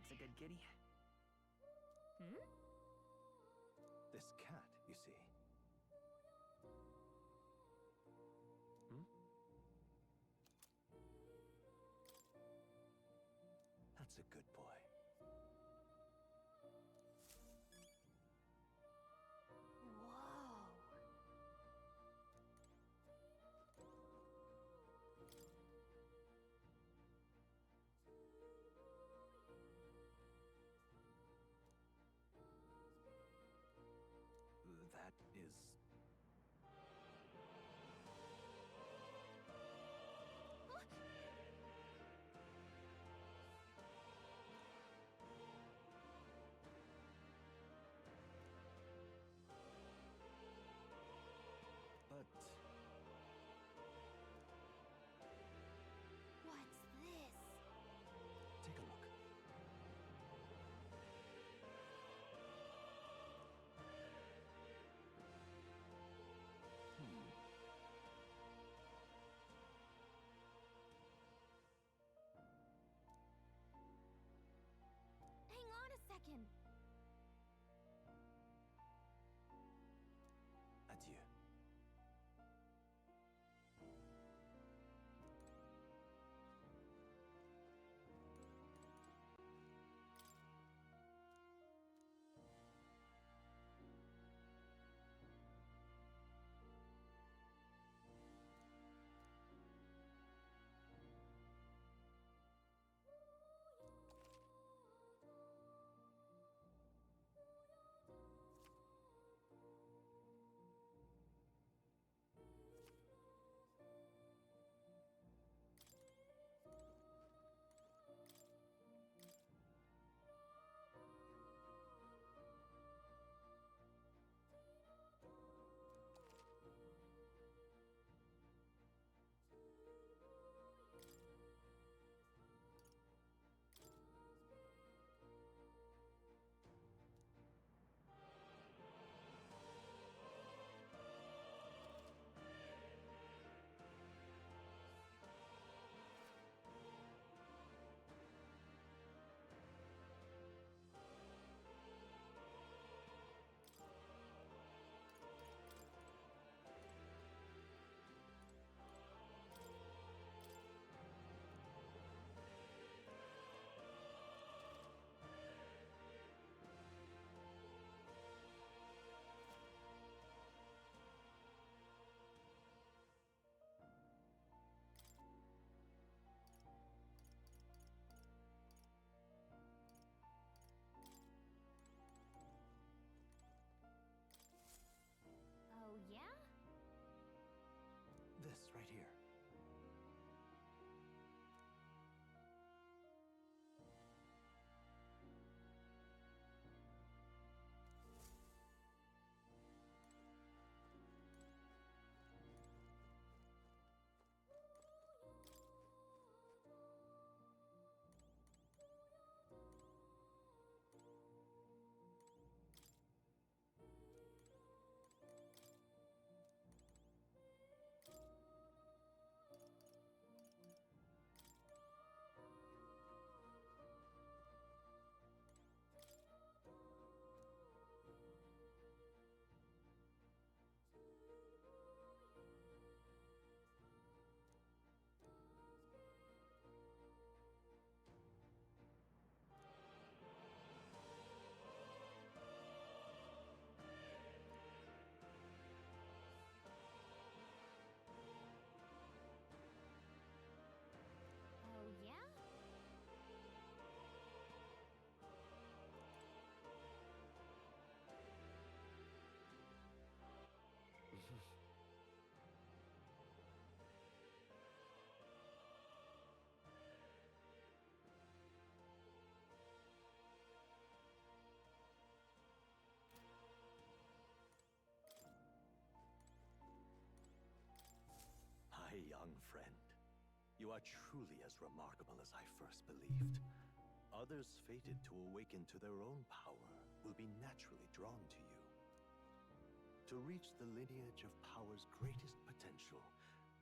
That's a good kitty. Hmm? This cat, you see. Hmm? That's a good boy. Whoa. That is... But... What's this? Take a look. Hang on a second. Adieu. Oh, yeah? This right here. Oh, yeah? My young friend, you are truly as remarkable as I first believed. Others fated to awaken to their own power will be naturally drawn to you. To reach the lineage of power's greatest potential,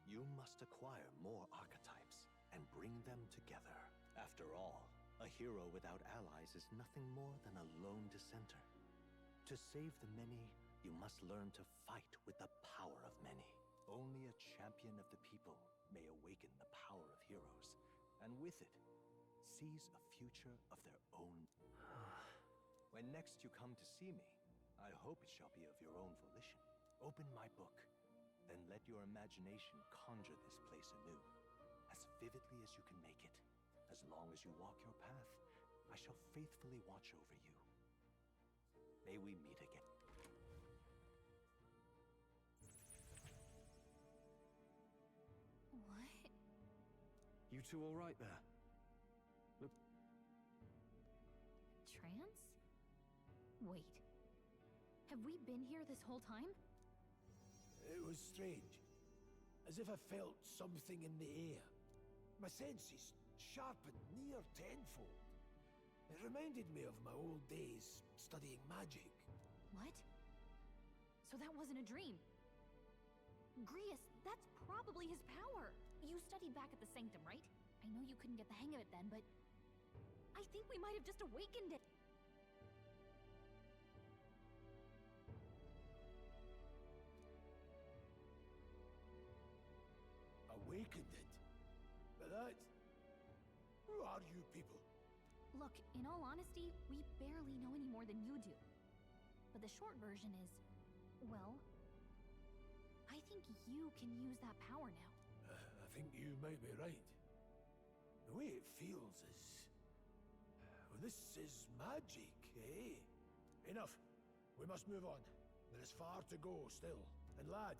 you must acquire more archetypes and bring them together. After all, A hero without allies is nothing more than a lone dissenter. To save the many, you must learn to fight with the power of many. Only a champion of the people may awaken the power of heroes, and with it, seize a future of their own. When next you come to see me, I hope it shall be of your own volition. Open my book, then let your imagination conjure this place anew, as vividly as you can make it. As long as you walk your path, I shall faithfully watch over you. May we meet again. What? You two all right there? Look, Trance? Wait. Have we been here this whole time? It was strange. As if I felt something in the air. My senses sharpened near tenfold. It reminded me of my old days studying magic. What? So that wasn't a dream. Grius, that's probably his power. You studied back at the Sanctum, right? I know you couldn't get the hang of it then, but I think we might have just awakened it. Awakened it? But that... Who are you people? Look, in all honesty, we barely know any more than you do. But the short version is, well, I think you can use that power now. I think you might be right. The way it feels is... Well, this is magic, eh? Enough. We must move on. There is far to go still. And lad,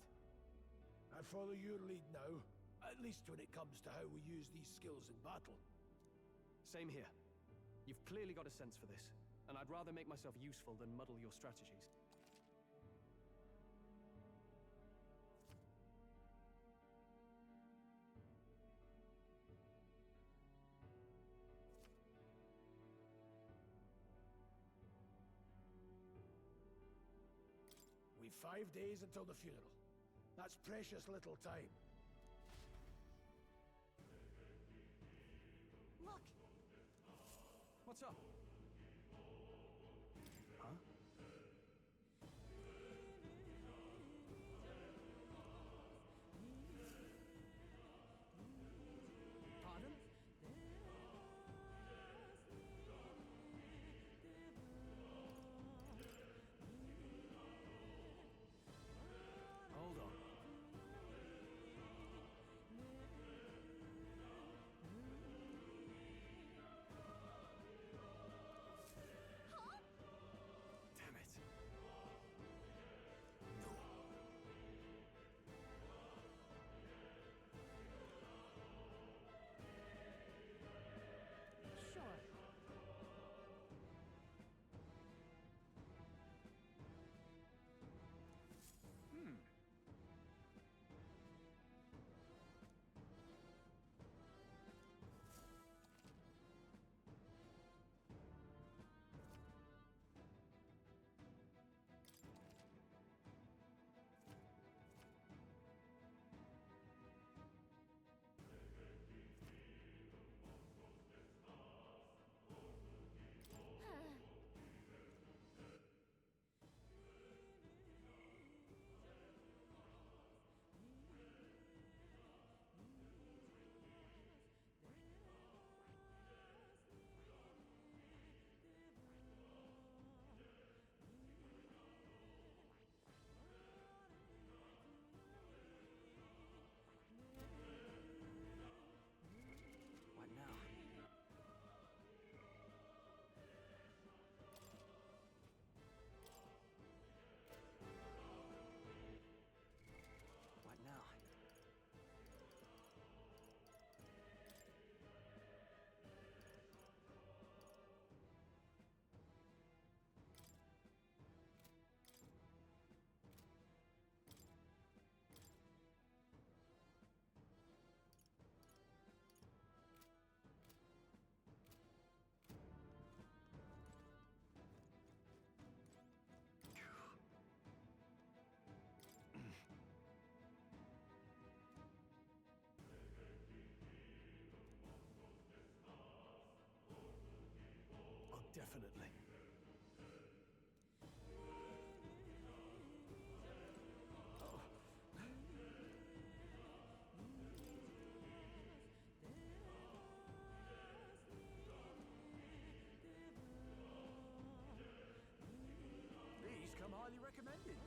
I follow your lead now, at least when it comes to how we use these skills in battle. same here. You've clearly got a sense for this, and I'd rather make myself useful than muddle your strategies. We've 5 days until the funeral. That's precious little time. Look! What's up? Huh? Pardon? Hold on. Definitely. Oh. These come highly recommended.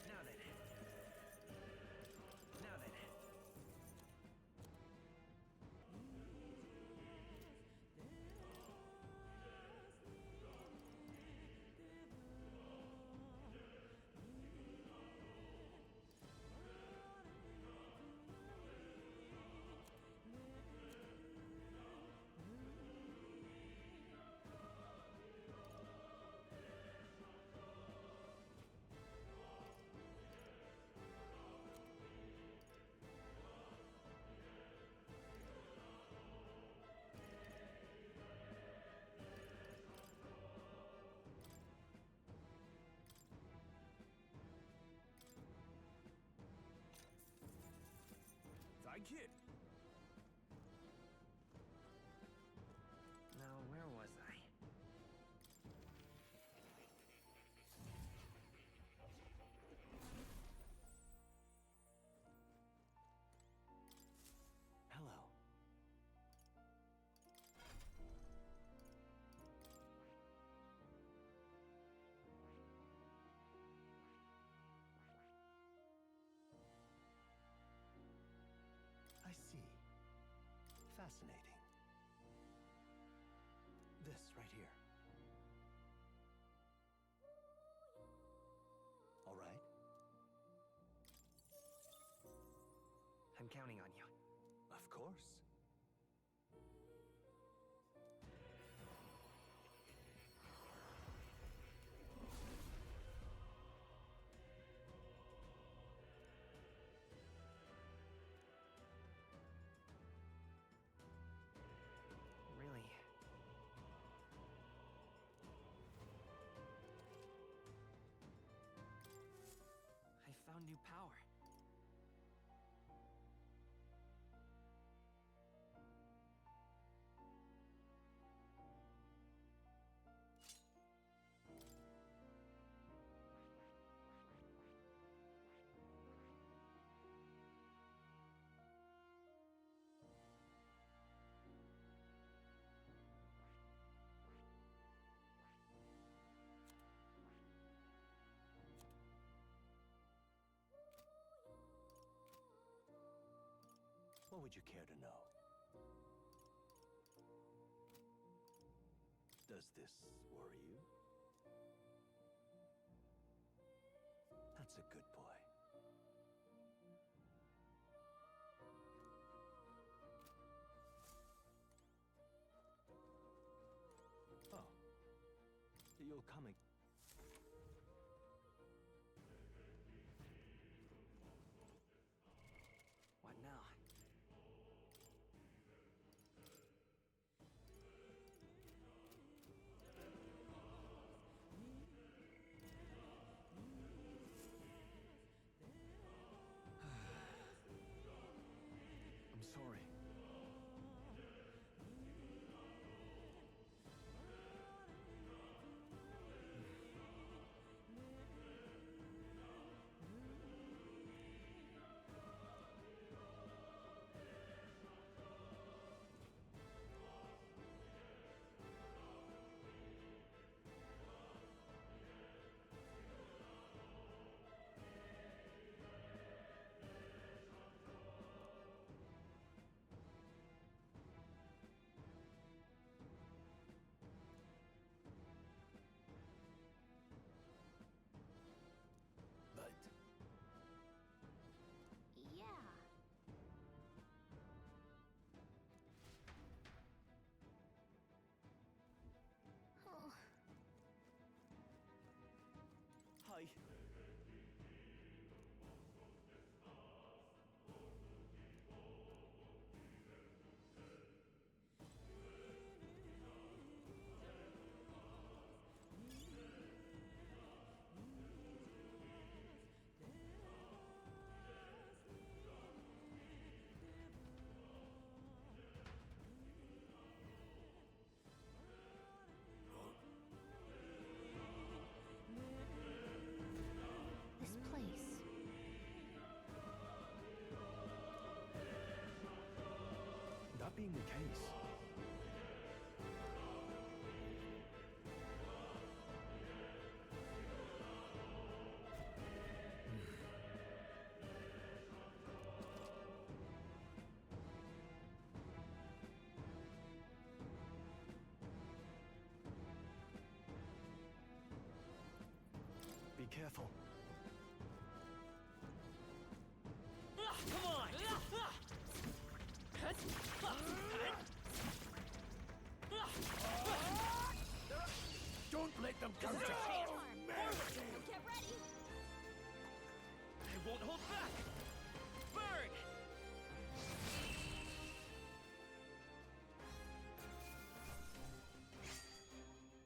Now then. Now then. Thank you. Now, where was I? Hello. I see. Fascinating. This right here. All right. I'm counting on you. Of course. Really? I found new power. What would you care to know? Does this worry you? That's a good boy. Oh. You'll come again. What now? I'm sorry. But Yeah. Oh, Hi. been the case? Be careful. Come on! Don't let them counter! Get ready! I won't hold back! Burn!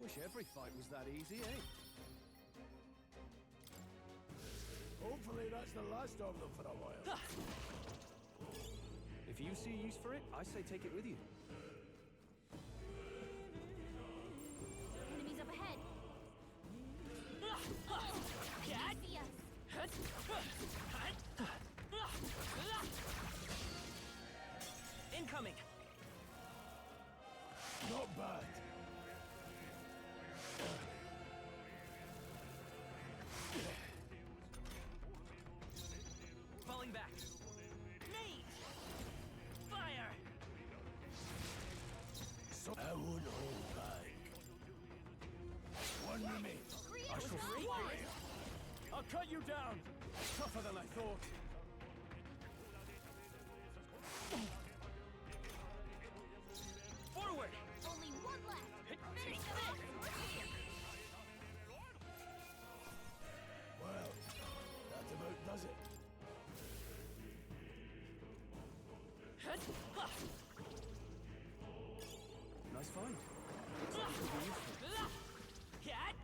Wish every fight was that easy, eh? Hopefully that's the last of them for a while. If you see use for it, I say take it with you. Enemies up ahead! Cat! See us! Incoming! Not bad. Falling back! Nate! Fire! So I won't hold back. One remains. I shall great. I'll cut you down! Tougher than I thought. Forward! Only one left! Finish them off! Well, that about does it. Nice find. Looks like it could be useful. Cat!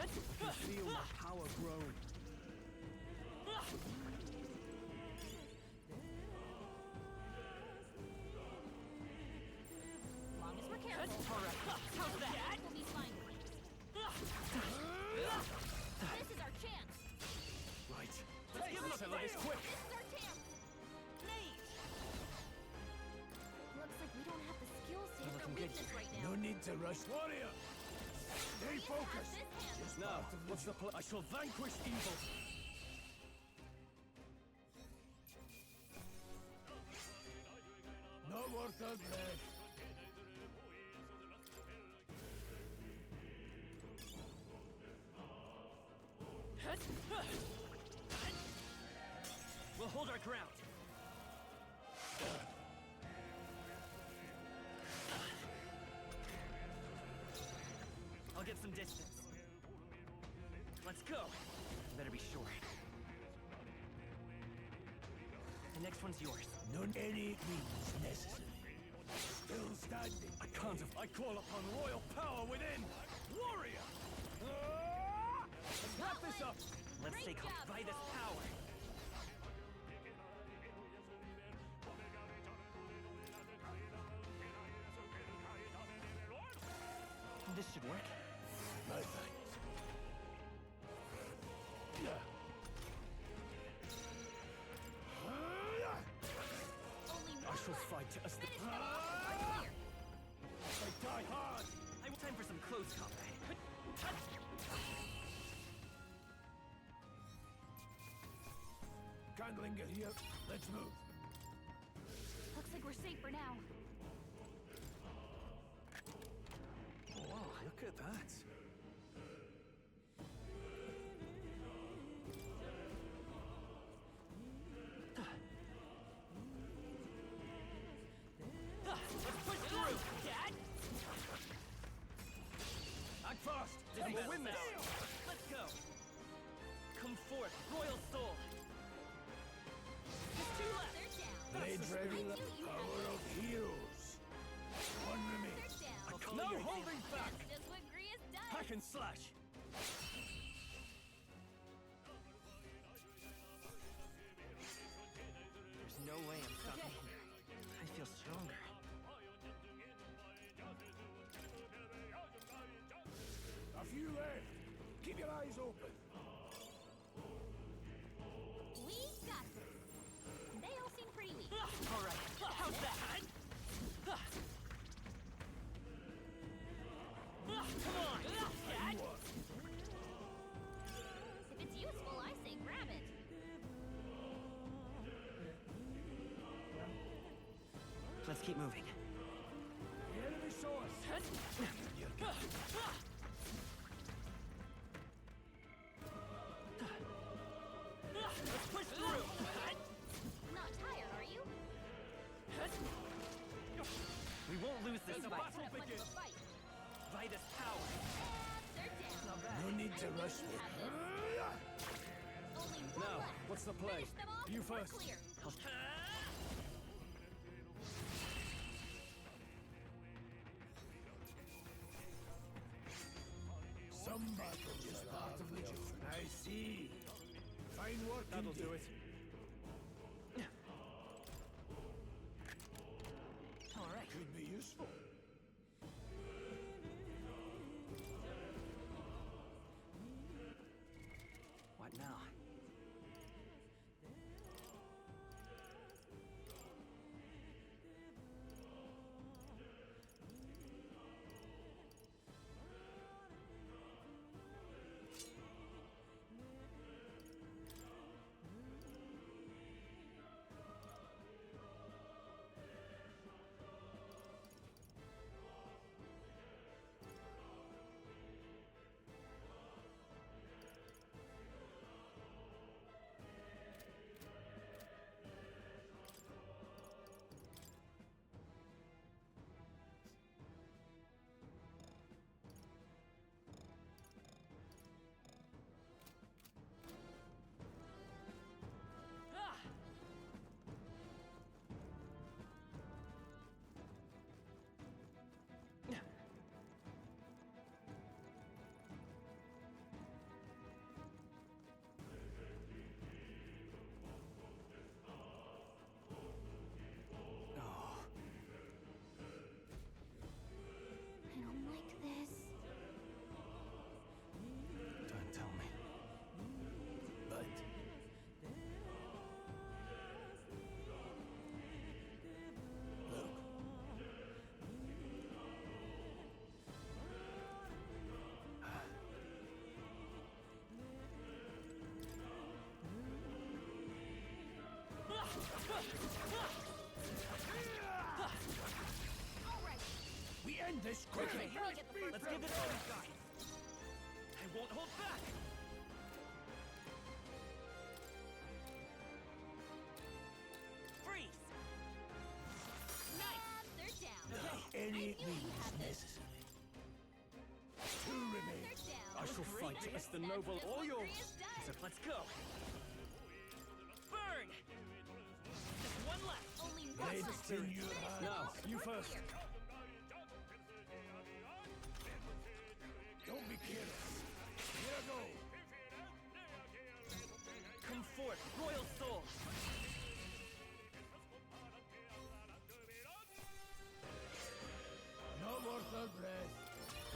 I feel my power growing. Long as we're careful. Alright, how's that? We'll be fine. This is our chance! Right. Let's give him a Settle this quick. This is our chance! Nate! Looks like we don't have the skills to hit their looking good weakness here. right No now. need to rush. Warrior! Stay focused. This hand. Just Now, part of what's the plan? I shall vanquish evil. Not worth our breath. We'll hold our ground. I'll get some distance. Let's go. Better be sure. The next one's yours. None any means necessary. Still standing. I can't. I call upon royal power within. Warrior! Let's wrap this up. Let's Great take job, by this Paul. power. This should work. No thanks. Yeah. Only I one shall left. fight as the... Finish them off! We're clear. I die hard! I want time for some close combat. Can't linger here. Let's move. Looks like we're safe for now. Wow, look at that. Let's push through, Dad! Act fast! This We'll will win this! Let's go! Come forth, Royal Soul! Just two left! They're down. Blade I ready. knew you had Power it. of heroes. One remains. They're down. I'll follow No your holding back! That's just what Grius does. Hack and slash! There's no way I'm stopping here. I feel stronger. A few left. Keep your eyes open. We got this. They all seem pretty weak. Alright, how's that? Come on! If it's useful, I say grab it. Let's keep moving. The enemy saw us. Let's push through! Not tired, are you? We won't lose this They've fight. put up much of a fight. Vitus power. They're down. No need to rush me. Only one Now, left. what's the play? Finish them off You and we're first. clear. Some battles is part of the joke. I see. Fine work That'll indeed. do it. All right. Could be useful. What now? I don't like this. Don't tell me. But look, All right. we end this quickly. Let me get the first Let's give it all we got. I won't hold back. Freeze! Nice. They're down. Any I knew you means had this. necessary. Two remain. They're down. I shall great. fight as the That's noble just or what yours. Gria's does. So let's go. Burn! Just one left. Only one Blades left. in your Finish hand. them Now, off and you we're first. clear. Don't be careless. Here I go. Come forth, royal soul. No mortal breath.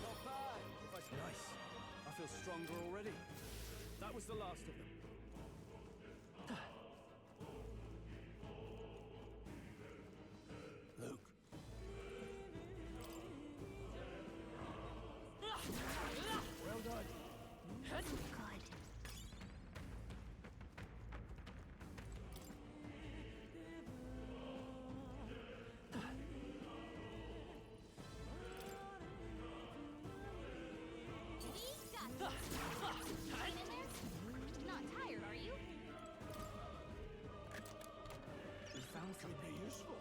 Not bad. Nice. I feel stronger already. That was the last of them. Luke, well done. Good. We got this. Hang in there? Not tired, are you? We found Could something. be useful.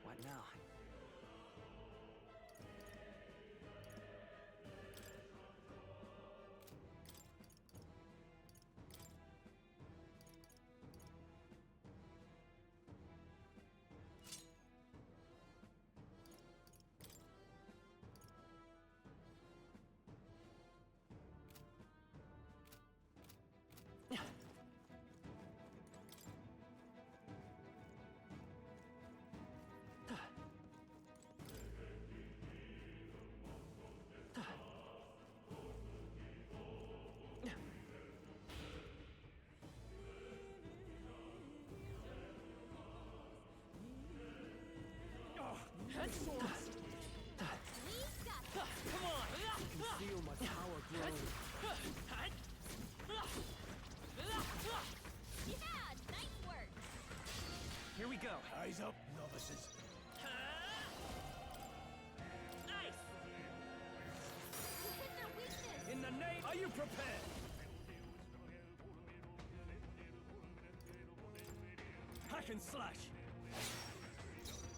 What now? purposes. Ice! You hit their weakness! In the name... Are you prepared? Hack and slash!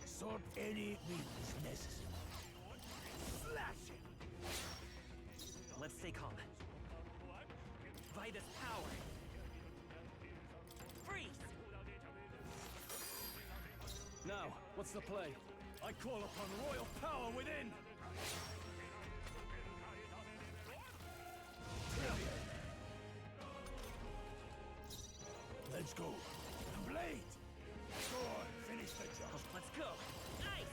Sort any means necessary. Slash it! Let's stay calm. Vitus power! Freeze! Now, what's the play? I call upon royal power within! Let's go. The blade! Go on, finish the job. Let's go! Ice!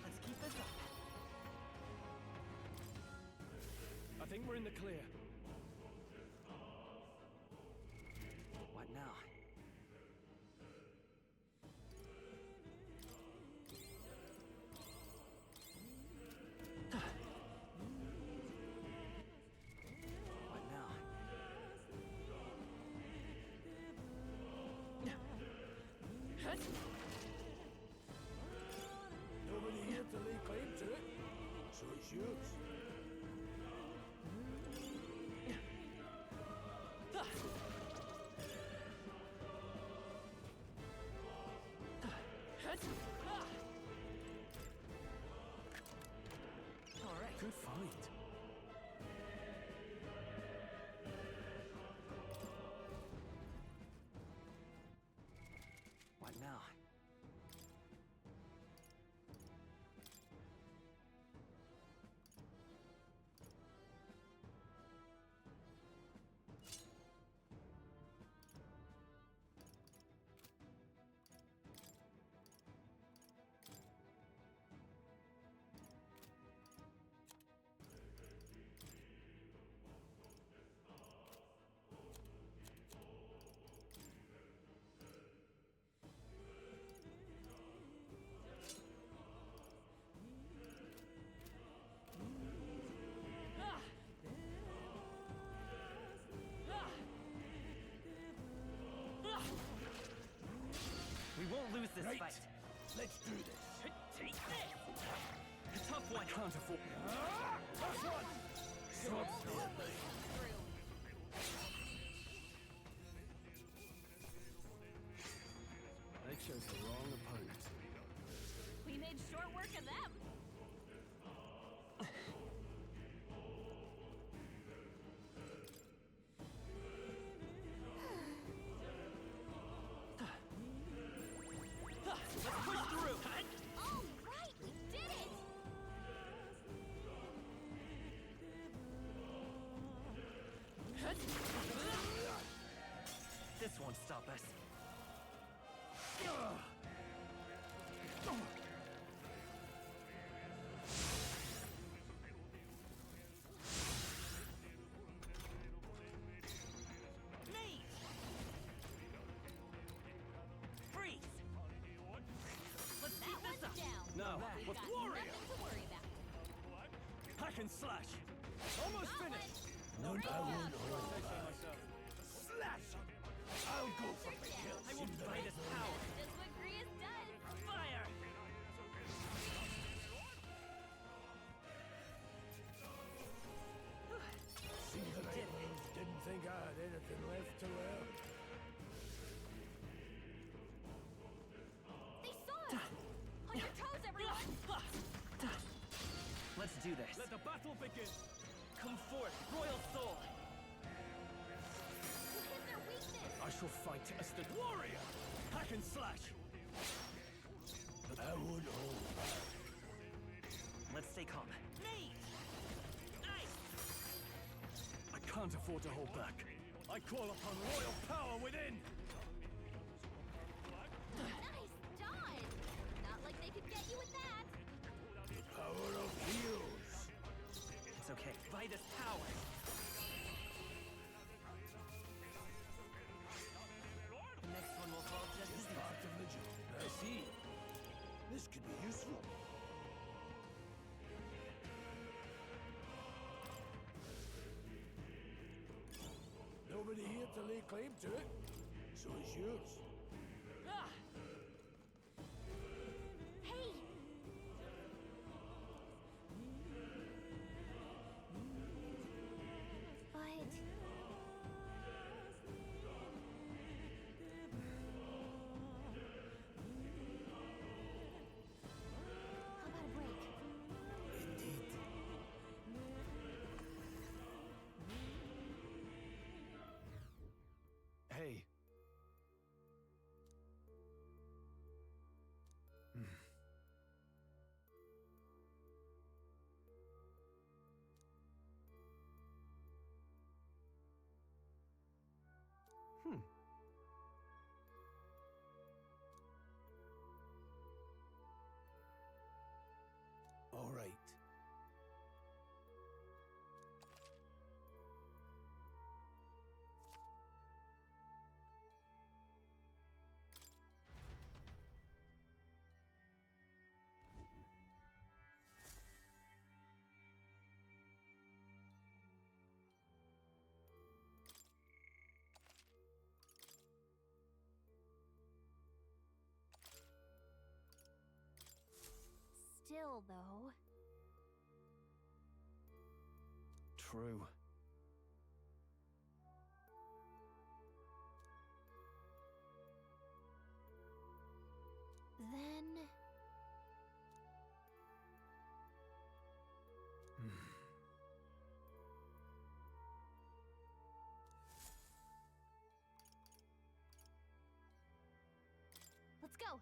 Let's keep this up. I think we're in the clear. What now? What now? Nobody here to lay claim to it, so it's yours. All right. Good find. What now? We won't lose this Right. fight. Let's do this. Take this! A tough one. Can't afford... Tough one! Sword They chose the wrong opponent. We made short work of them! Let's push through. All right, we did it! This won't stop us. Me! Freeze! Let's That keep one's this up. down. Now, We've what's got warrior? nothing to worry about. Hack and slash! Almost Got finished! No, Great I job. won't hold Take back. myself. Slash it! I'll go for the kill. I will fight his power. Just what Grius does. Fire! See that I didn't think I had anything left to learn. They saw us! On your toes, everyone! Let's do this. Let the battle begin! Come forth, royal soul. You hit their weakness! I shall fight as the warrior! Hack and slash! I won't hold back. Let's stay calm. Me! Ice! I can't afford to hold back. I call upon royal power within! Nice dodge! Not like they could get you with that! The power of heals. It's okay. Vitus power. The next one will fall just as Just part of the job. I see. This could be useful. Nobody nobody here to lay claim to it, so it's yours. Hey! But... How about a break? Indeed. Hey. All right. Still, though... True. Then... Let's go!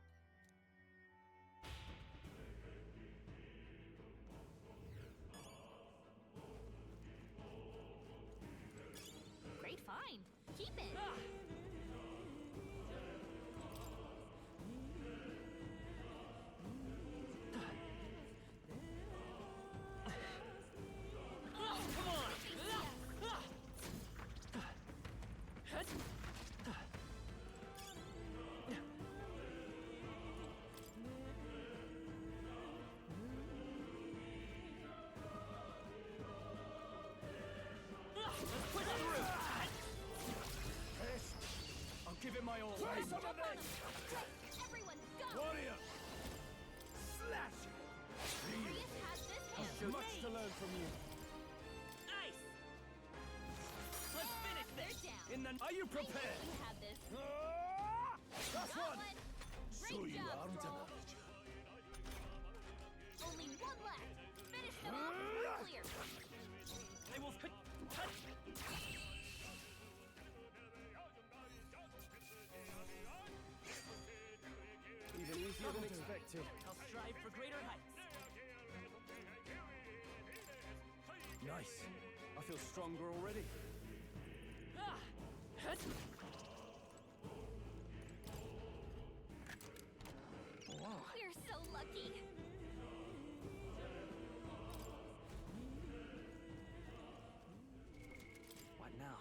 Great find! Keep it! I'll give it my all. Jump on him! Everyone, go! Warrior! Slash it! Grius has this hand. Much to learn from you. Nice! Let's finish They're this! down. In the... Are you prepared? You have this. That's Got one! one. So Great you job, aren't a Troll. manager. Only one left. Finish them off and we're clear. I will cut. Even easier than expected. I'll strive for greater heights. Nice. I feel stronger already. We're so lucky. What now?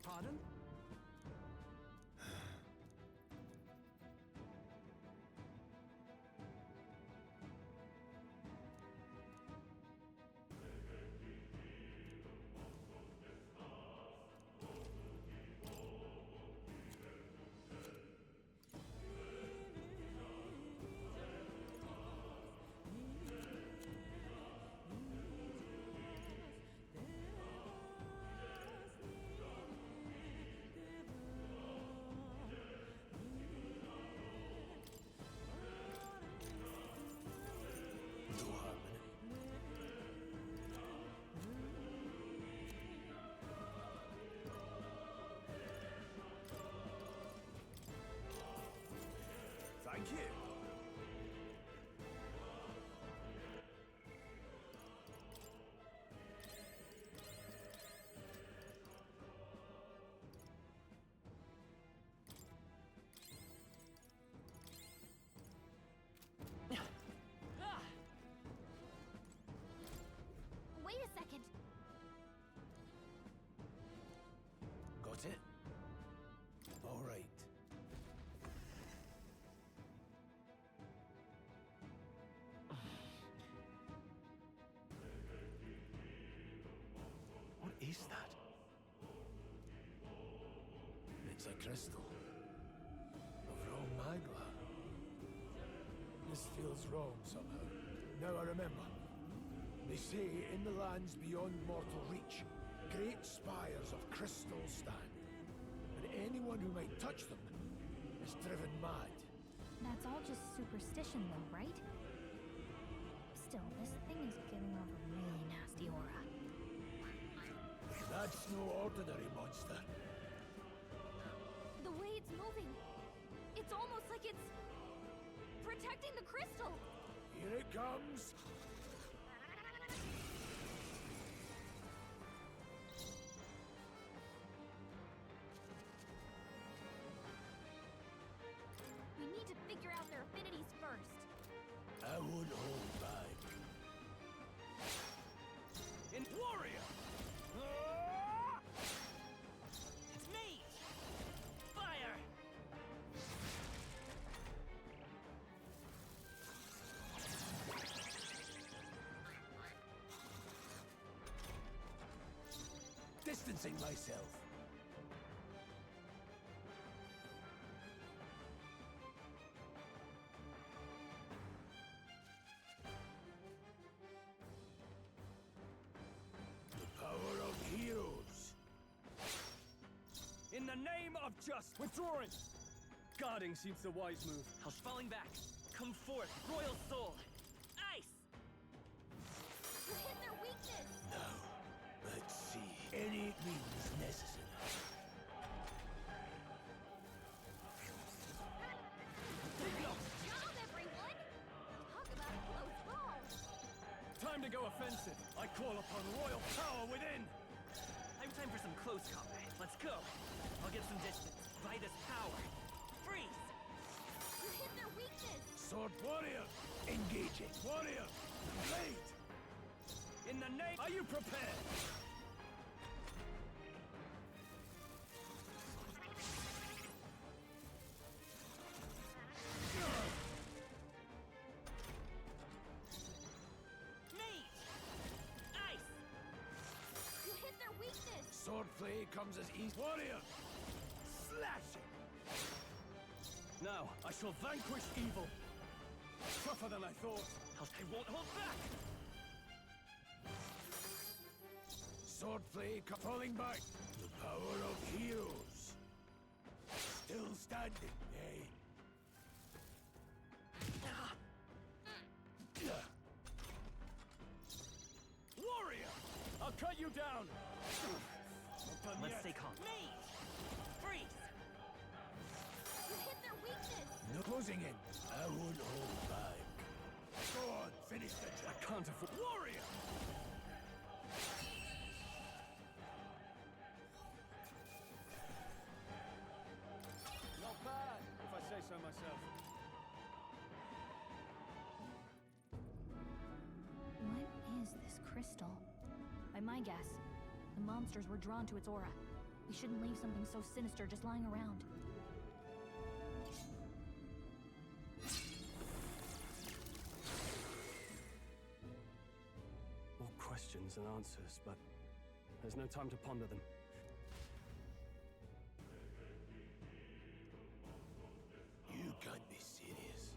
Pardon? you. Wait a second. Got it? All right. What is that? It's a crystal. Of raw magma. This feels wrong somehow. Now I remember. They say in the lands beyond mortal reach, great spires of crystal stand. And anyone who might touch them is driven mad. That's all just superstition though, right? Still, this thing is giving off a really nasty aura. That's no ordinary monster. The way it's moving, it's almost like it's protecting the crystal. Here it comes. We need to figure out their affinities first. I won't hold back. In warrior! It's me! Fire! Distancing myself. The power of heroes. In the name of just withdrawing! Guarding seems the wise move. How's falling back? Come forth, royal soul! Ice! You hit their weakness. Now, let's see. Any means necessary. Great job, everyone! Talk about a close call. Time to go offensive. I call upon royal power within! I'm time for some close combat. Let's go! I'll get some distance. By this power. Freeze! You hit their weakness. Sword warrior. Engaging. Warrior. Blade. In the name... Are you prepared? Mage! Ice! You hit their weakness. Swordplay comes as easy. Warrior. Slashing. Now, I shall vanquish evil. Tougher than I thought. I won't hold back! Swordplay falling back. The power of heroes. Still standing, eh? Warrior! I'll cut you down! Not done Let's yet. stay calm. Mage! Freeze! You hit their weakness. No closing in. I won't hold back. Go on, finish the job. I can't afford... Warrior! Not bad, if I say so myself. What is this crystal? By my guess, the monsters were drawn to its aura. We shouldn't leave something so sinister just lying around. More questions than answers, but there's no time to ponder them. You can't be serious.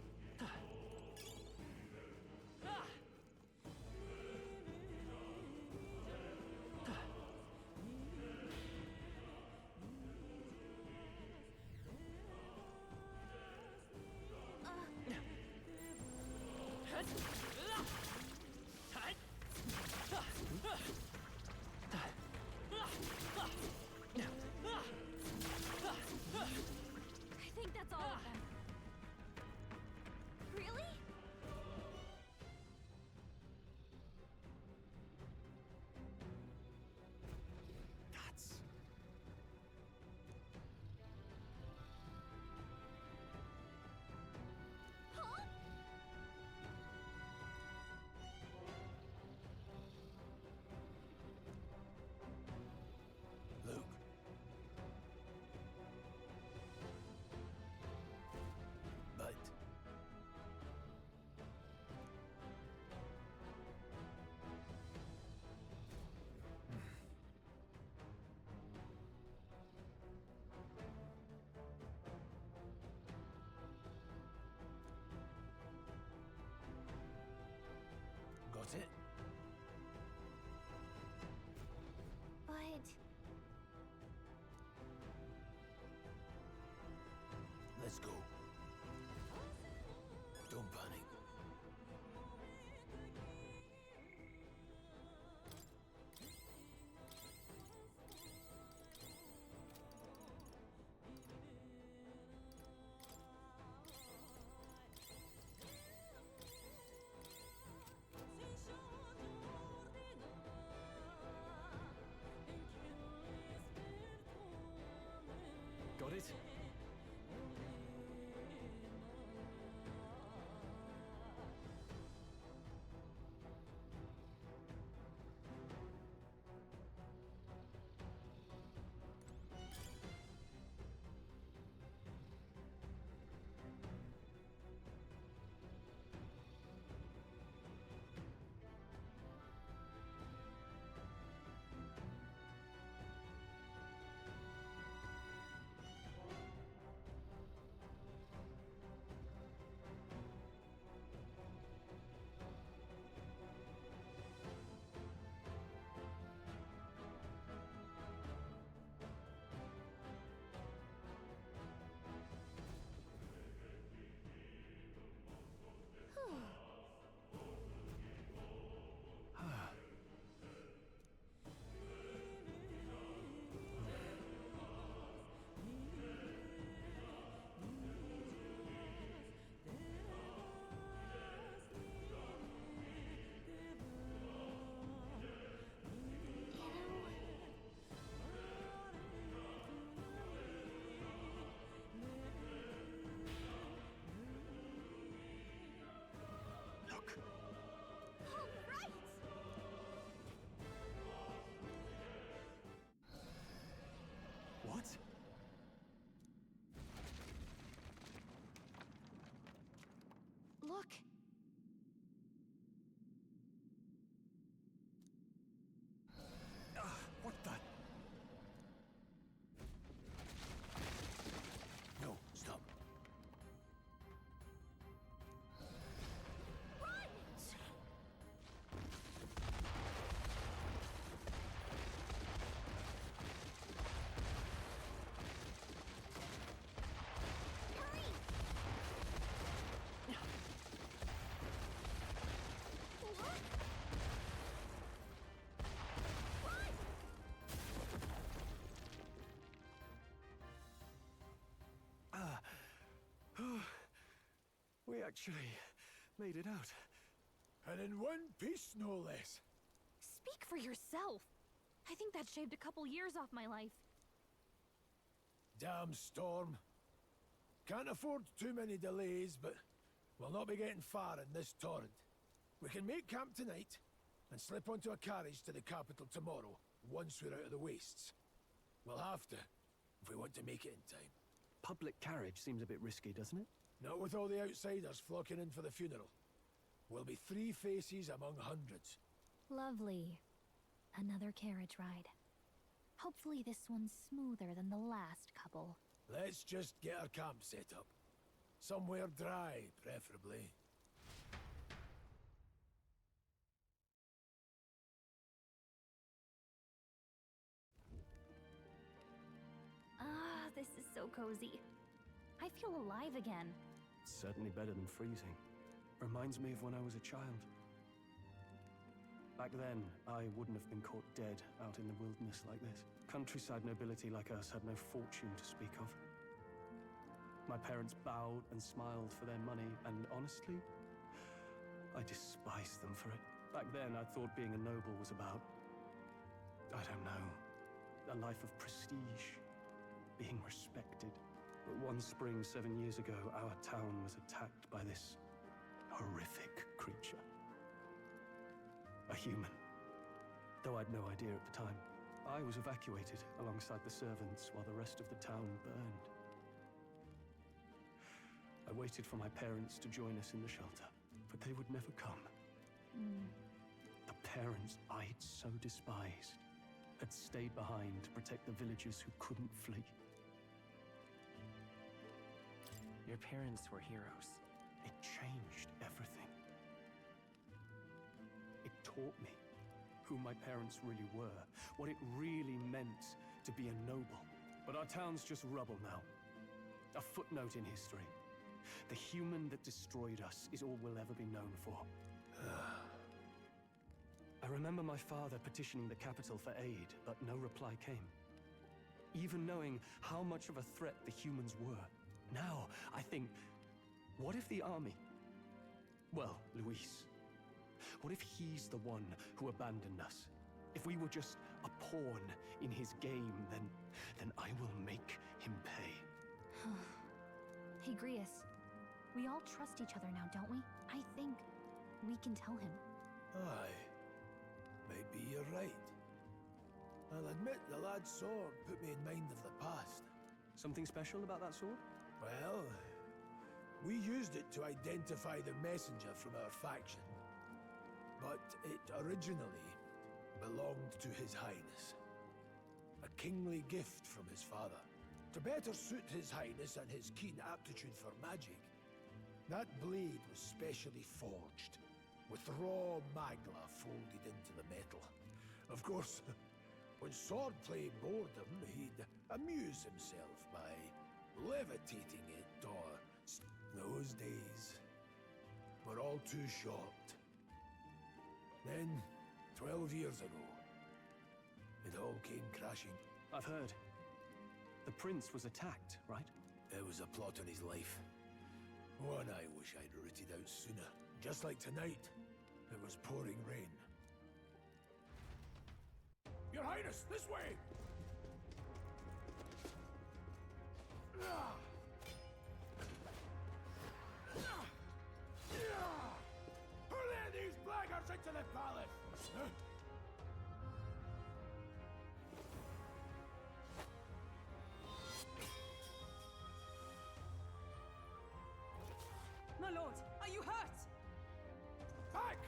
it. Look. All right! What? Look. What the? No, stop. Hurry! What? Run! We actually made it out. And in one piece, no less. Speak for yourself. I think that shaved a couple years off my life. Damn storm. Can't afford too many delays, but we'll not be getting far in this torrent. We can make camp tonight and slip onto a carriage to the capital tomorrow, once we're out of the wastes. We'll have to, if we want to make it in time. Public carriage seems a bit risky, doesn't it? Not with all the outsiders flocking in for the funeral. We'll be 3 faces among hundreds. Lovely. Another carriage ride. Hopefully this one's smoother than the last couple. Let's just get our camp set up. Somewhere dry, preferably. Ah, this is so cozy. I feel alive again. Certainly better than freezing. Reminds me of when I was a child. Back then, I wouldn't have been caught dead out in the wilderness like this. Countryside nobility like us had no fortune to speak of. My parents bowed and smiled for their money, and honestly, I despised them for it. Back then, I thought being a noble was about, I don't know, a life of prestige, being respected. But one spring 7 years ago, our town was attacked by this horrific creature. A human. Though I'd no idea at the time. I was evacuated alongside the servants while the rest of the town burned. I waited for my parents to join us in the shelter, but they would never come. The parents I'd so despised had stayed behind to protect the villagers who couldn't flee. Your parents were heroes. It changed everything. It taught me who my parents really were, what it really meant to be a noble. But our town's just rubble now. A footnote in history. The human that destroyed us is all we'll ever be known for. I remember my father petitioning the capital for aid, but no reply came. Even knowing how much of a threat the humans were. Now, I think, what if the army? Well, Luis. What if he's the one who abandoned us? If we were just a pawn in his game, then I will make him pay. Hey, Grius. We all trust each other now, don't we? I think we can tell him. Aye. Maybe you're right. I'll admit the lad's sword put me in mind of the past. Something special about that sword? Well, we used it to identify the messenger from our faction. But it originally belonged to His Highness. A kingly gift from his father. To better suit His Highness and his keen aptitude for magic, that blade was specially forged, with raw magla folded into the metal. Of course, when swordplay bored him, he'd amuse himself by levitating it, or... Those days were all too short. Then, 12 years ago, it all came crashing. I've heard. The prince was attacked, right? There was a plot on his life. One I wish I'd rooted out sooner. Just like tonight, it was pouring rain. Your Highness, this way! Who let these blackguards into the palace? My lord, are you hurt? Back!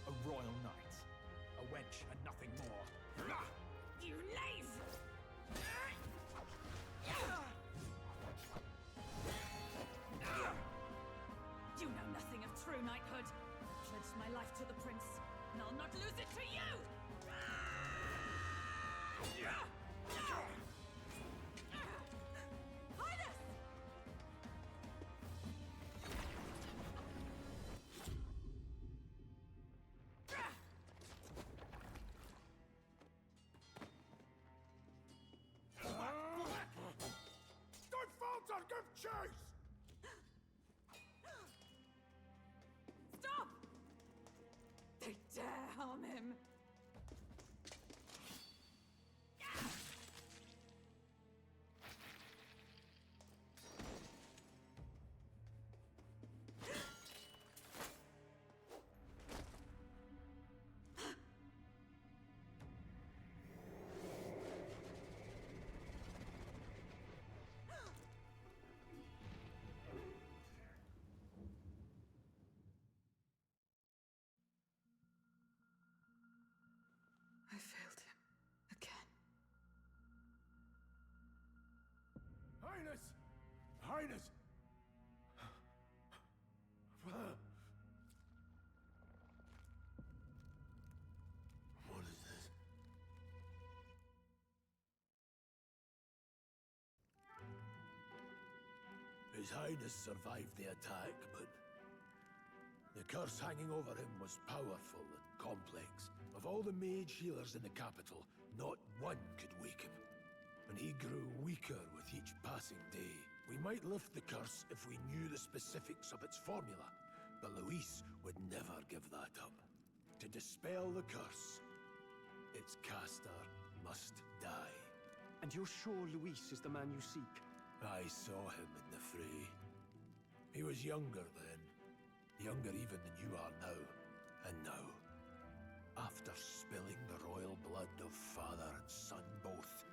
A royal knight. A wench and nothing more. You knave! You know nothing of true knighthood. I pledged my life to the prince, and I'll not lose it to you! Highness! Don't falter! Give chase! Stop! They dare harm him! I failed him again. Highness! Highness! What is this? His Highness survived the attack, but the curse hanging over him was powerful and complex. Of all the mage healers in the capital, not one could wake him. And he grew weaker with each passing day. We might lift the curse if we knew the specifics of its formula, but Luis would never give that up. To dispel the curse, its caster must die. And you're sure Luis is the man you seek? I saw him in the fray. He was younger then. Younger even than you are now. And now, after spilling the royal blood of father and son both,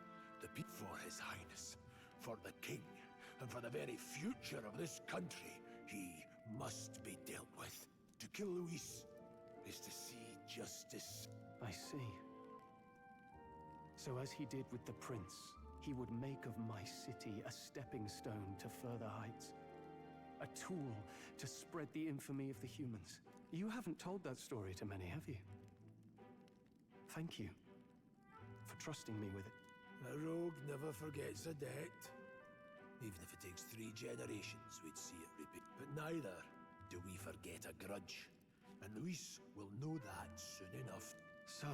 for His Highness, for the king, and for the very future of this country, he must be dealt with. To kill Luis is to see justice. I see. So as he did with the prince, he would make of my city a stepping stone to further heights. A tool to spread the infamy of the humans. You haven't told that story to many, have you? Thank you for trusting me with it. A rogue never forgets a debt. Even if it takes 3 generations, we'd see it repeat. But neither do we forget a grudge. And Luis will know that soon enough. So,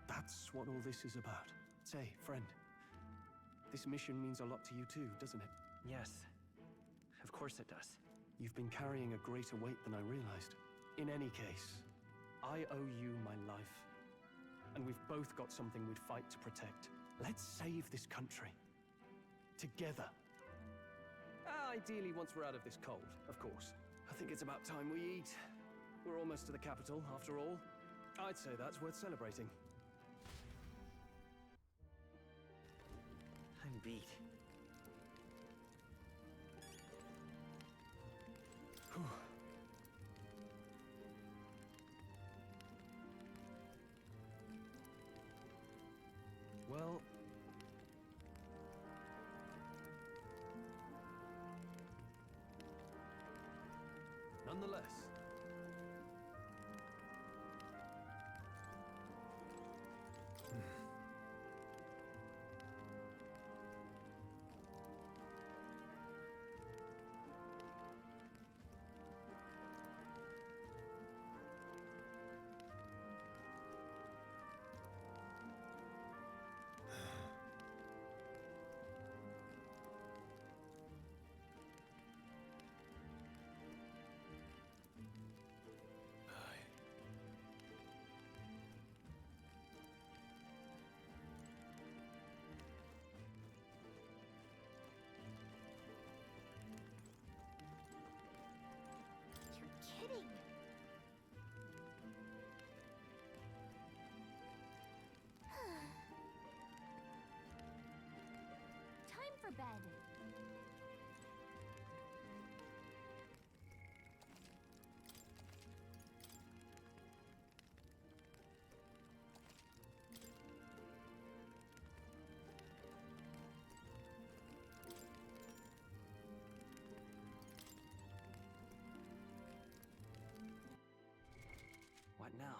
that's what all this is about. Say, friend, this mission means a lot to you too, doesn't it? Yes. Of course it does. You've been carrying a greater weight than I realized. In any case, I owe you my life. And we've both got something we'd fight to protect. Let's save this country. together. Ideally, once we're out of this cold, of course. I think it's about time we eat. We're almost to the capital, after all. I'd say that's worth celebrating. I'm beat. Well... nonetheless... You're kidding! Time for bed. What now?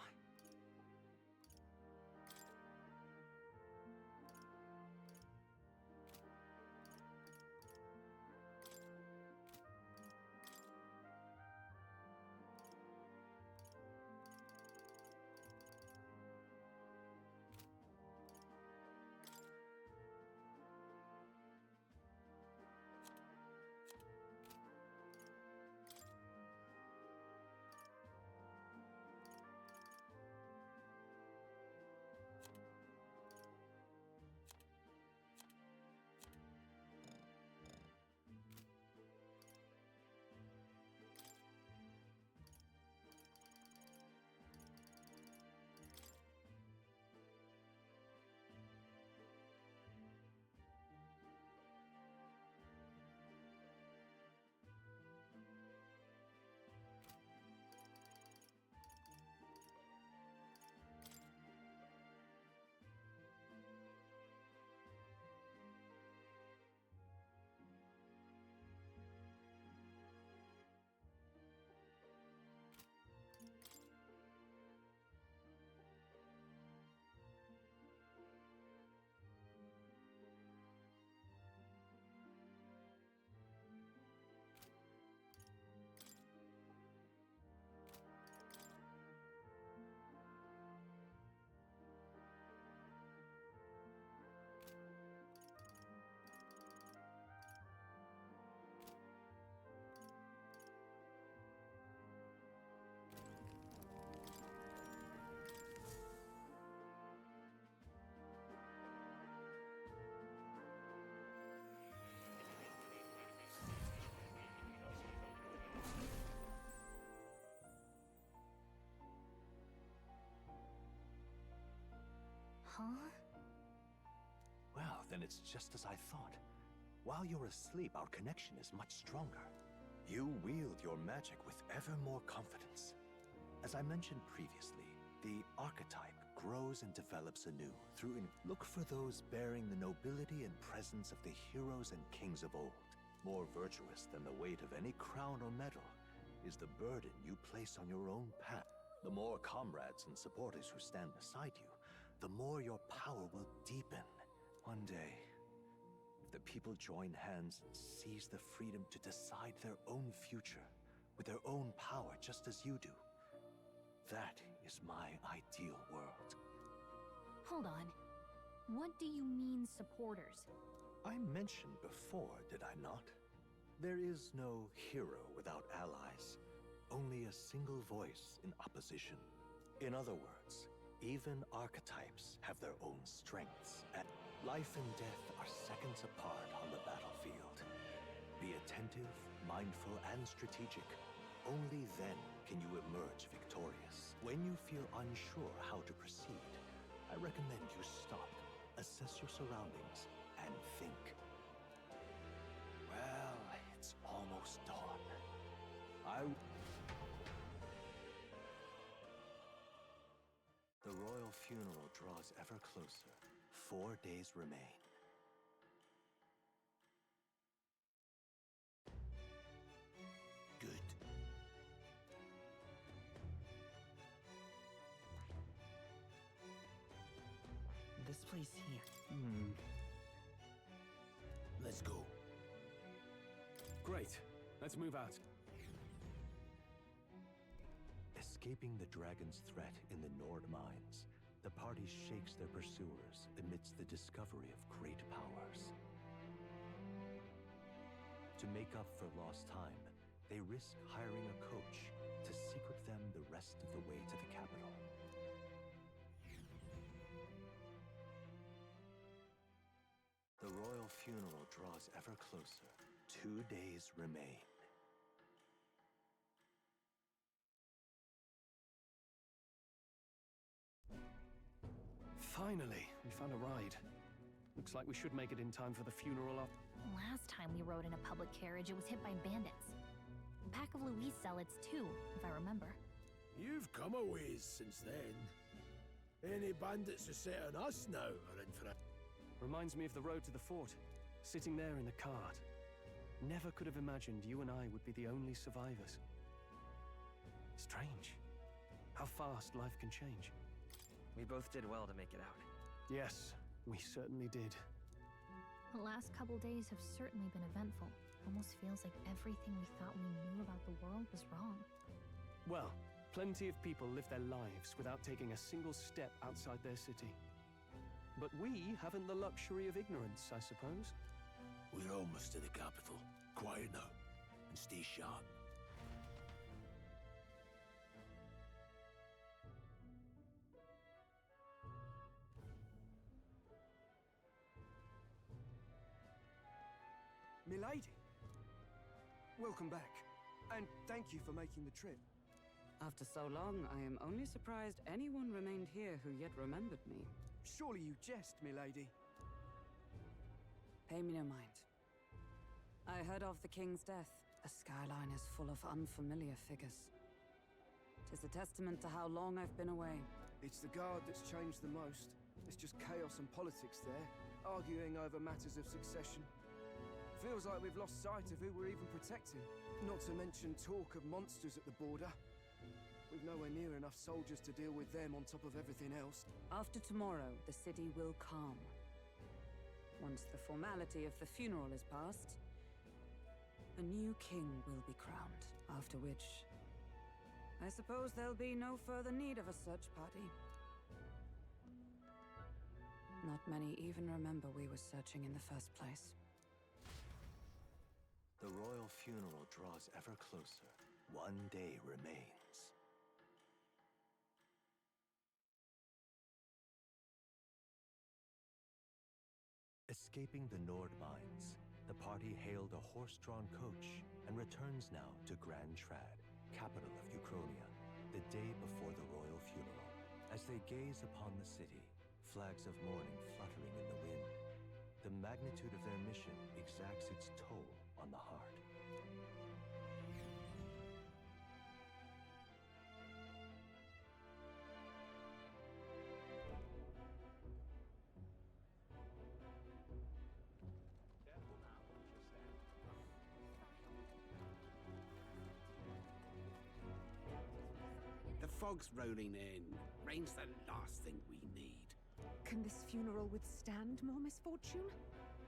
Huh? Well, then it's just as I thought. While you're asleep, our connection is much stronger. You wield your magic with ever more confidence. As I mentioned previously, the archetype grows and develops anew look for those bearing the nobility and presence of the heroes and kings of old. More virtuous than the weight of any crown or medal is the burden you place on your own path. The more comrades and supporters who stand beside you, the more your power will deepen. One day, if the people join hands and seize the freedom to decide their own future with their own power just as you do, that is my ideal world. Hold on. What do you mean, supporters? I mentioned before, did I not? There is no hero without allies, only a single voice in opposition. In other words, even archetypes have their own strengths, and Life and death are seconds apart on the battlefield. Be attentive, mindful, and strategic. Only then can you emerge victorious. When you feel unsure how to proceed, I recommend you stop, assess your surroundings, and think. Well, it's almost dawn. The royal funeral draws ever closer. 4 days remain. Good. This place here. Let's go. Great. Let's move out. Escaping the dragon's threat in the Nord mines, the party shakes their pursuers amidst the discovery of great powers. To make up for lost time, they risk hiring a coach to secret them the rest of the way to the capital. The royal funeral draws ever closer. 2 days remain. Finally, we found a ride. Looks like we should make it in time for the funeral. Last time we rode in a public carriage, it was hit by bandits. A pack of Louise zealots, too, if I remember. You've come a ways since then. Any bandits who set on us now are in for it. Reminds me of the road to the fort, sitting there in the cart. Never could have imagined you and I would be the only survivors. Strange. How fast life can change. We both did well to make it out. Yes, we certainly did. The last couple days have certainly been eventful. Almost feels like everything we thought we knew about the world was wrong. Well, plenty of people live their lives without taking a single step outside their city. But we haven't the luxury of ignorance, I suppose. We're almost to the capital. Quiet now, and stay sharp. Milady, welcome back, and thank you for making the trip. After so long, I am only surprised anyone remained here who yet remembered me. Surely you jest, milady. Pay me no mind. I heard of the king's death. The skyline is full of unfamiliar figures. 'Tis a testament to how long I've been away. It's the guard that's changed the most. It's just chaos and politics there, arguing over matters of succession. Feels like we've lost sight of who we're even protecting. Not to mention talk of monsters at the border. We've nowhere near enough soldiers to deal with them on top of everything else. After tomorrow, the city will calm. Once the formality of the funeral is past, a new king will be crowned, after which I suppose there'll be no further need of a search party. Not many even remember we were searching in the first place. The royal funeral draws ever closer. 1 day remains. Escaping the Nord mines, the party hailed a horse-drawn coach and returns now to Grand Trad, capital of Uchronia, the day before the royal funeral. As they gaze upon the city, flags of mourning fluttering in the wind, the magnitude of their mission exacts its toll on the heart. The fog's rolling in. Rain's the last thing we need. Can this funeral withstand more misfortune?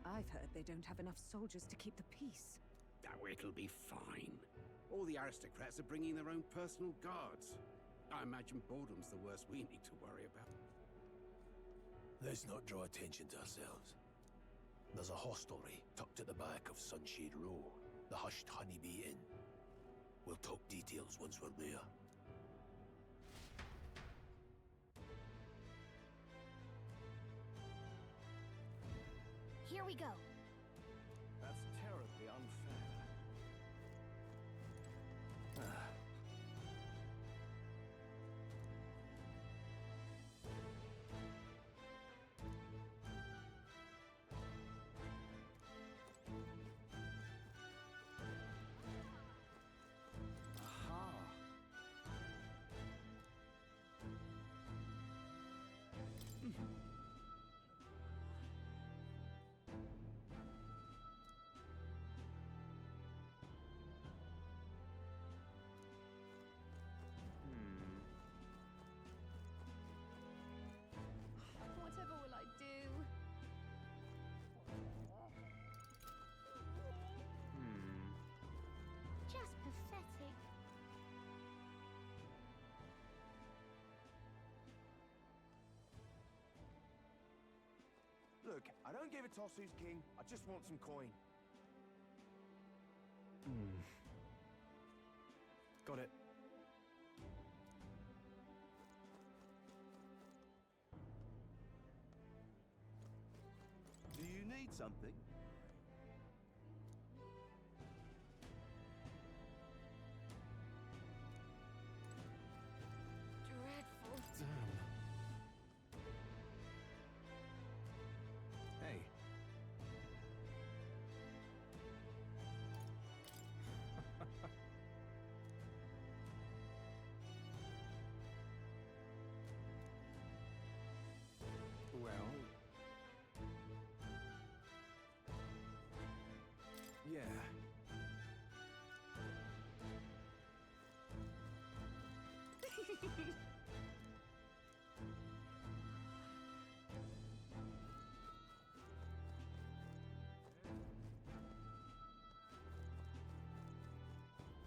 I've heard they don't have enough soldiers to keep the peace. Oh, it'll be fine. All the aristocrats are bringing their own personal guards. I imagine boredom's the worst we need to worry about. Let's not draw attention to ourselves. There's a hostelry tucked at the back of Sunshade Row, the Hushed Honeybee Inn. We'll talk details once we're there. Here we go. That's terribly unfair. Whatever will I do? Just pathetic. Look, I don't give a toss who's king. I just want some coin. Got it. Do you need something? Dreadful. Damn. Hey. Well... Yeah.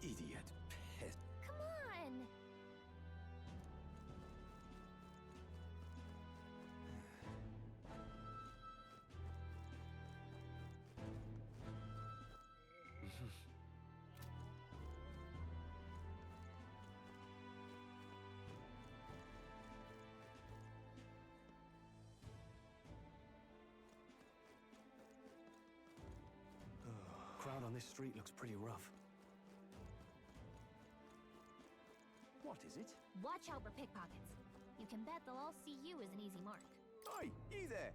Idiot pest. Come on. Crowd on this street looks pretty rough. What is it? Watch out for pickpockets. You can bet they'll all see you as an easy mark. Oi, you there!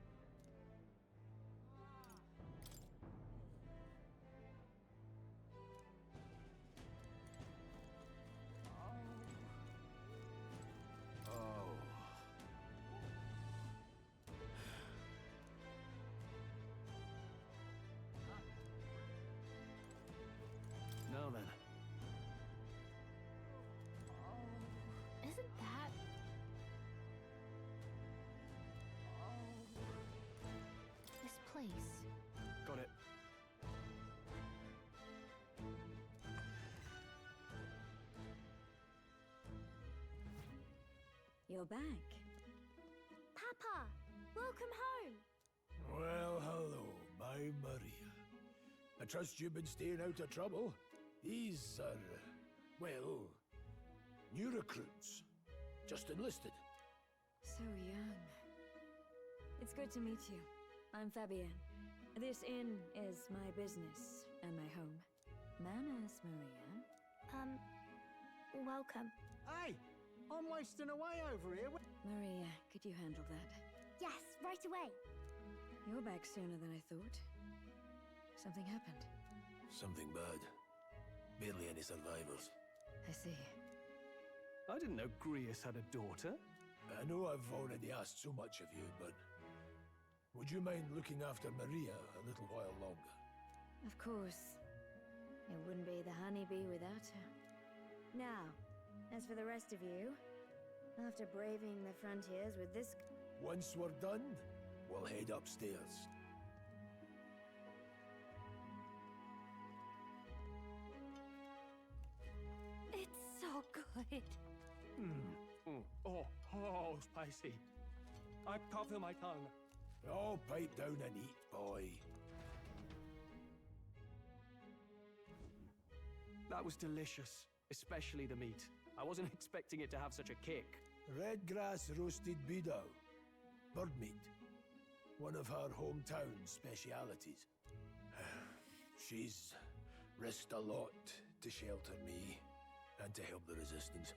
Oh. Now then. Isn't that... this place? Got it. You're back. Papa! Welcome home! Well, hello, my Maria. I trust you've been staying out of trouble. These are, well, new recruits. Just enlisted. So young. It's good to meet you. I'm Fabienne. This inn is my business and my home. Manners, Maria. Welcome. Hey! I'm wasting away over here. Maria, could you handle that? Yes, right away. You're back sooner than I thought. Something happened. Something bad. Barely any survivors. I see. I didn't know Grius had a daughter. I know I've already asked so much of you, but would you mind looking after Maria a little while longer? Of course. It wouldn't be the honeybee without her. Now, as for the rest of you, after braving the frontiers with this... Once we're done, we'll head upstairs. It's so good. Oh, spicy. I can't feel my tongue. Oh, pipe down and eat, boy. That was delicious, especially the meat. I wasn't expecting it to have such a kick. Red grass roasted beedou. Bird meat. one of her hometown specialities. She's risked a lot to shelter me and to help the Resistance.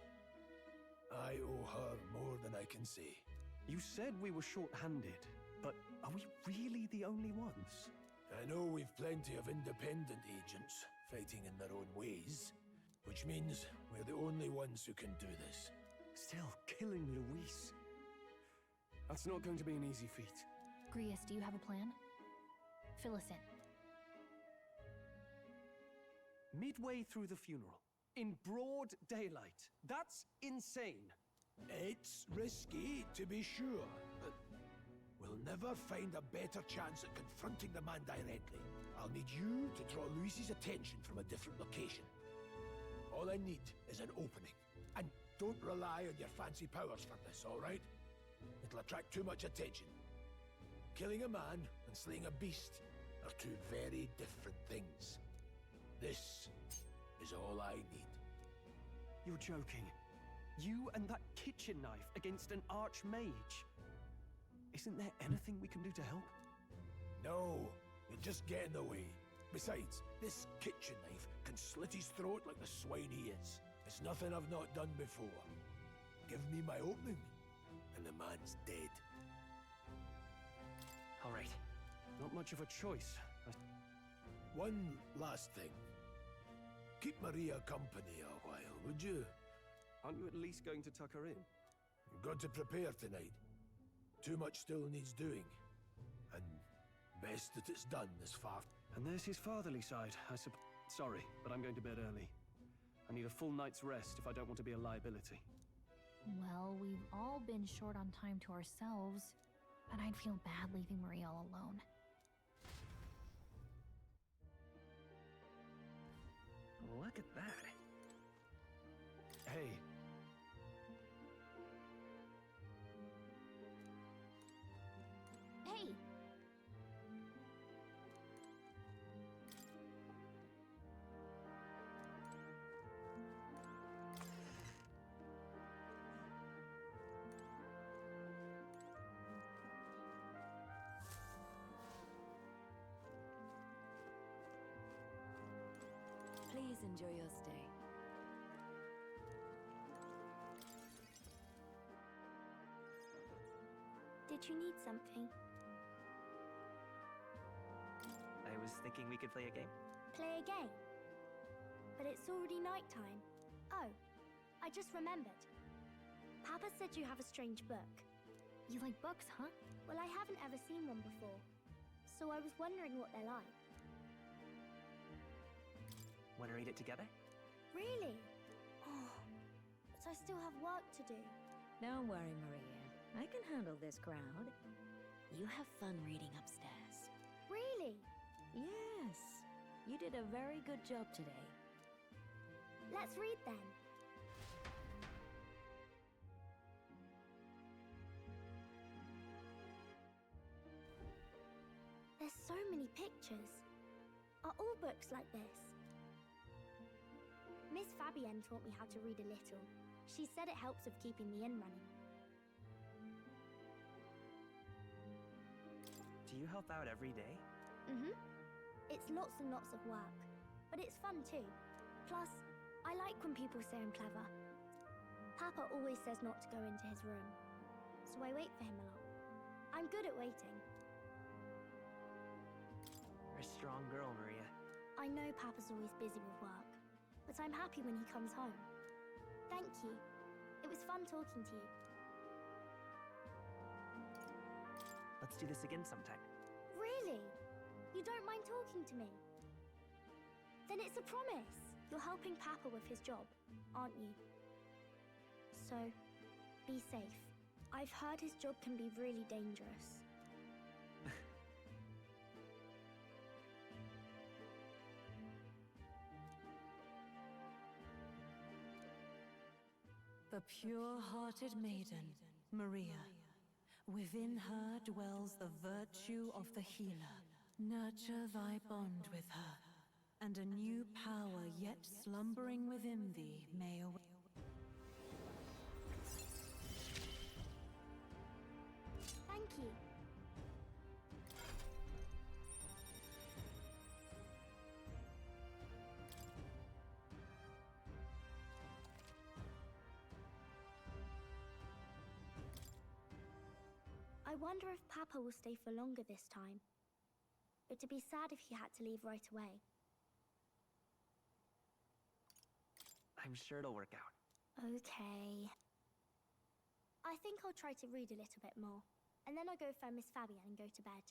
I owe her more than I can say. You said we were short-handed, but are we really the only ones? I know we've plenty of independent agents fighting in their own ways, which means we're the only ones who can do this. Still, killing Luis. That's not going to be an easy feat. Grius, do you have a plan? Fill us in. Midway through the funeral, in broad daylight. That's insane. It's risky, to be sure, but we'll never find a better chance at confronting the man directly. I'll need you to draw Luis's attention from a different location. All I need is an opening. And don't rely on your fancy powers for this, all right? It'll attract too much attention. Killing a man and slaying a beast are two very different things. This is all I need. You're joking. You and that kitchen knife against an archmage. Isn't there anything we can do to help? No, you'll just get in the way. Besides, this kitchen knife can slit his throat like the swine he is. It's nothing I've not done before. Give me my opening, and the man's dead. All right. Not much of a choice. One last thing. Keep Maria company a while, would you? Aren't you at least going to tuck her in? You've got to prepare tonight. Too much still needs doing. And best that it's done this far. And there's his fatherly side, I suppose. Sorry, but I'm going to bed early. I need a full night's rest if I don't want to be a liability. Well, we've all been short on time to ourselves, but I'd feel bad leaving Marie all alone. Look at that. Hey. Hey! Please enjoy your stay. Did you need something? I was thinking we could play a game. Play a game? But it's already nighttime. Oh, I just remembered. Papa said you have a strange book. You like books, huh? Well, I haven't ever seen one before, so I was wondering what they're like. Want to read it together? Really? Oh, but I still have work to do. Don't worry, Maria. I can handle this crowd. You have fun reading upstairs. Really? Yes. You did a very good job today. Let's read then. There's so many pictures. Are all books like this? Miss Fabienne taught me how to read a little. She said it helps with keeping the inn running. Do you help out every day? Mm-hmm. It's lots and lots of work, but it's fun too. Plus, I like when people say I'm clever. Papa always says not to go into his room, so I wait for him a lot. I'm good at waiting. You're a strong girl, Maria. I know Papa's always busy with work, but I'm happy when he comes home. Thank you. It was fun talking to you. Let's do this again sometime. Really? You don't mind talking to me? Then it's a promise. You're helping Papa with his job, aren't you? So, be safe. I've heard his job can be really dangerous. The pure-hearted maiden, Maria. Within her dwells the virtue of the healer. Nurture thy bond with her, and a new power yet slumbering within thee may awake. Thank you. I wonder if Papa will stay for longer this time. It'd be sad if he had to leave right away. I'm sure it'll work out. Okay. I think I'll try to read a little bit more, and then I'll go find Miss Fabian and go to bed.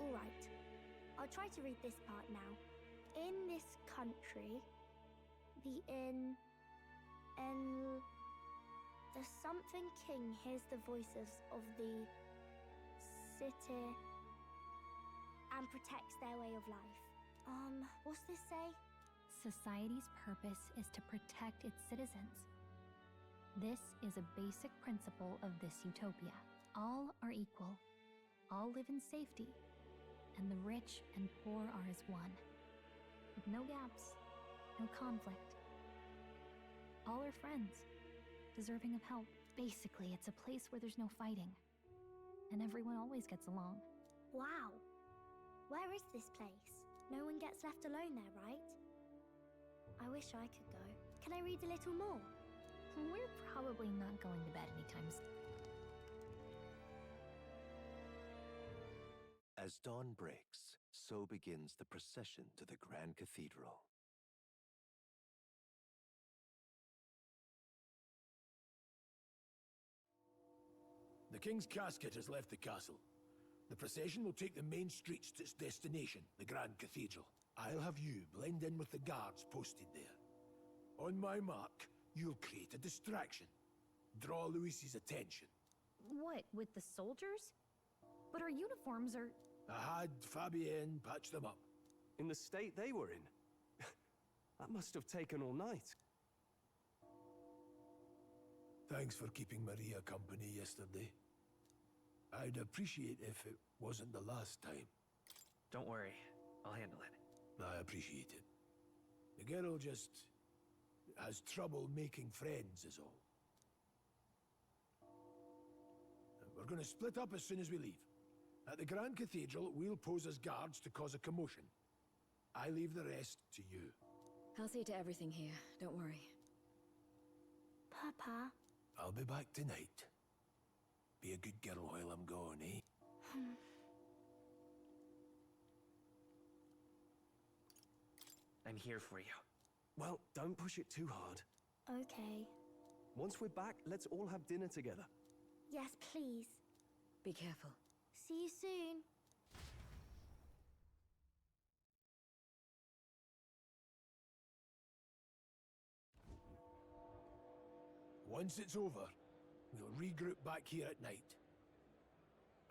Alright, I'll try to read this part now. In this country, the something king hears the voices of the city and protects their way of life. What's this say? Society's purpose is to protect its citizens. This is a basic principle of this utopia. All are equal. All live in safety. And the rich and poor are as one. With no gaps, no conflict. All are friends, deserving of help. Basically, it's a place where there's no fighting. And everyone always gets along. Wow. Where is this place? No one gets left alone there, right? I wish I could go. Can I read a little more? We're probably not going to bed anytime soon. As dawn breaks, so begins the procession to the Grand Cathedral. The king's casket has left the castle. The procession will take the main streets to its destination, the Grand Cathedral. I'll have you blend in with the guards posted there. On my mark, you'll create a distraction. Draw Luis's attention. What, with the soldiers? But our uniforms are... I had Fabienne patch them up. In the state they were in? That must have taken all night. Thanks for keeping Maria company yesterday. I'd appreciate if it wasn't the last time. Don't worry, I'll handle it. I appreciate it. The girl just has trouble making friends is all. We're gonna split up as soon as we leave. At the Grand Cathedral, we'll pose as guards to cause a commotion. I leave the rest to you. I'll see to everything here, don't worry. Papa? I'll be back tonight. Be a good girl while I'm gone, eh? I'm here for you. Well, don't push it too hard. Okay. Once we're back, let's all have dinner together. Yes, please. Be careful. See you soon. Once it's over, we'll regroup back here at night.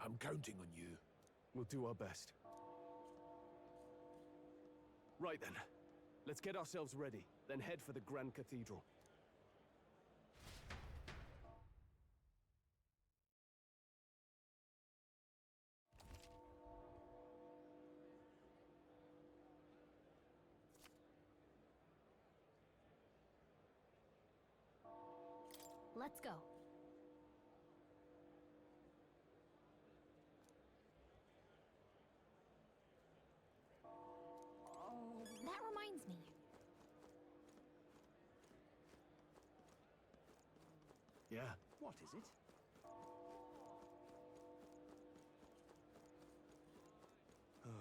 I'm counting on you. We'll do our best. Right then. Let's get ourselves ready, then head for the Grand Cathedral. Let's go. That reminds me. Yeah. What is it? Huh.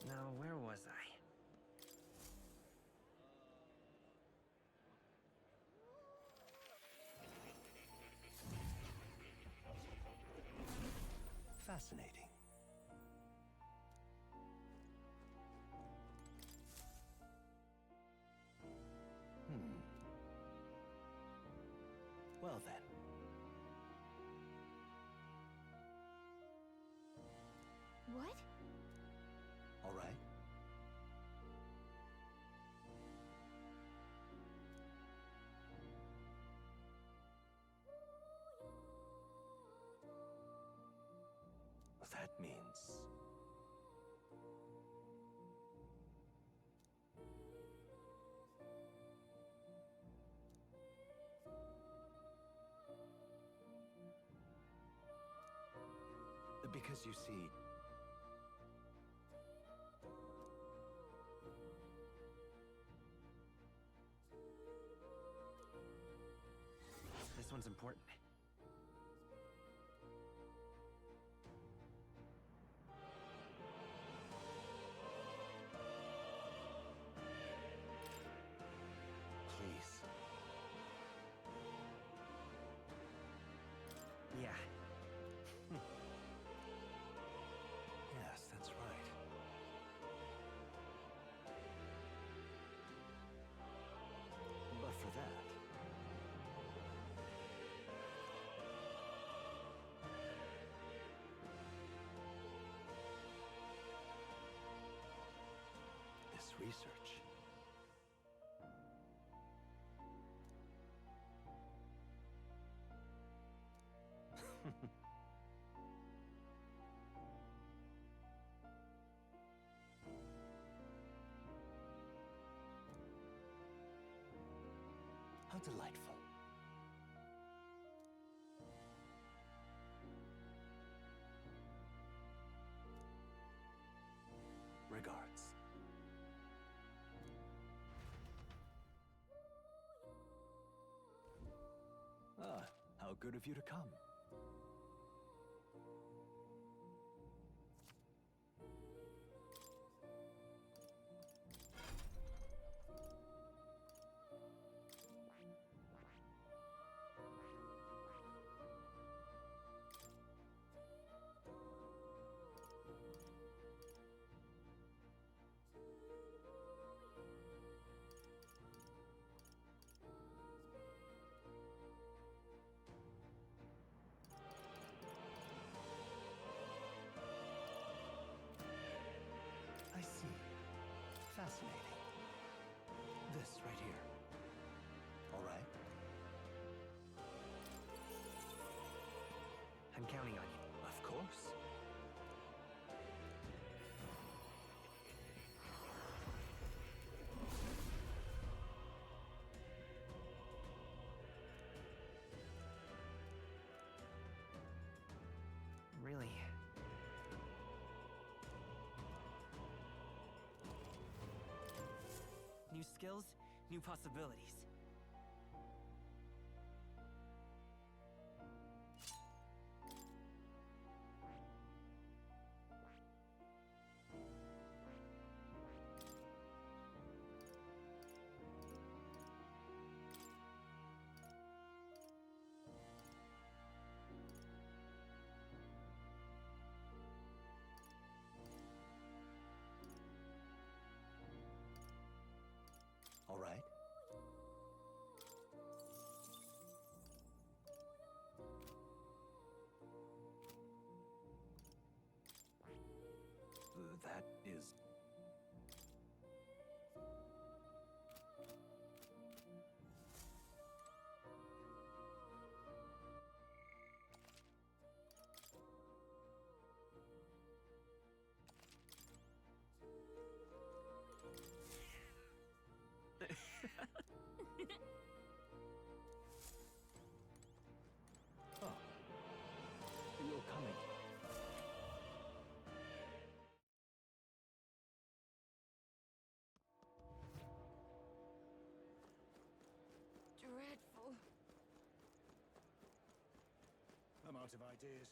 Now, where was I? Fascinating. Well then. What? All right. means. Because you see, this one's important. please. Yeah. Yes, that's right. But for that, this research. How delightful. Regards. Ah, how good of you to come. I see. Fascinating. This right here. All right. I'm counting on you. Of course. Really? New skills, new possibilities. All right. That is... Oh. You're coming. Dreadful. I'm out of ideas.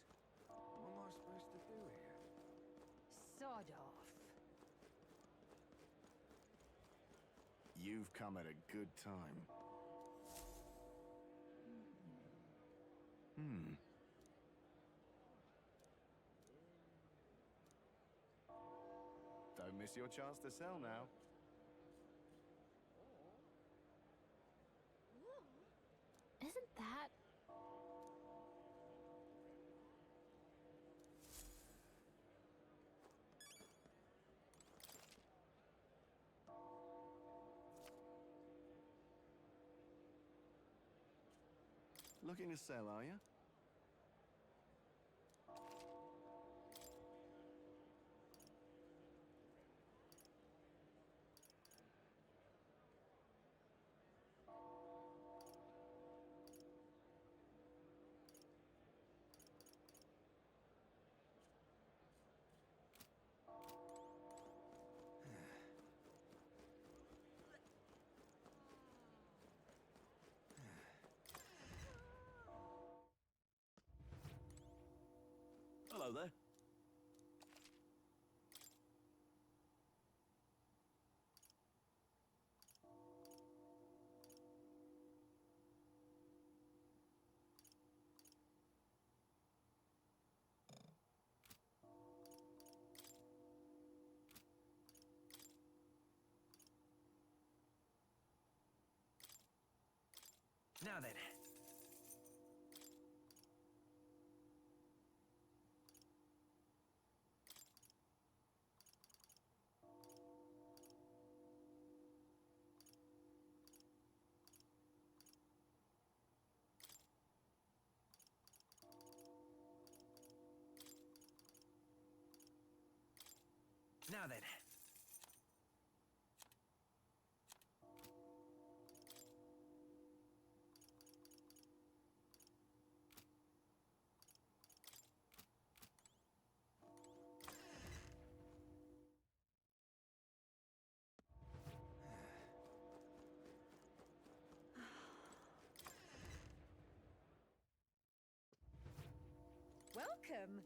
What am I supposed to do here? Sod off. You've come at a good time. Don't miss your chance to sell now. Isn't that... Looking to sell, are you? Mother? Now then. Now then. Welcome.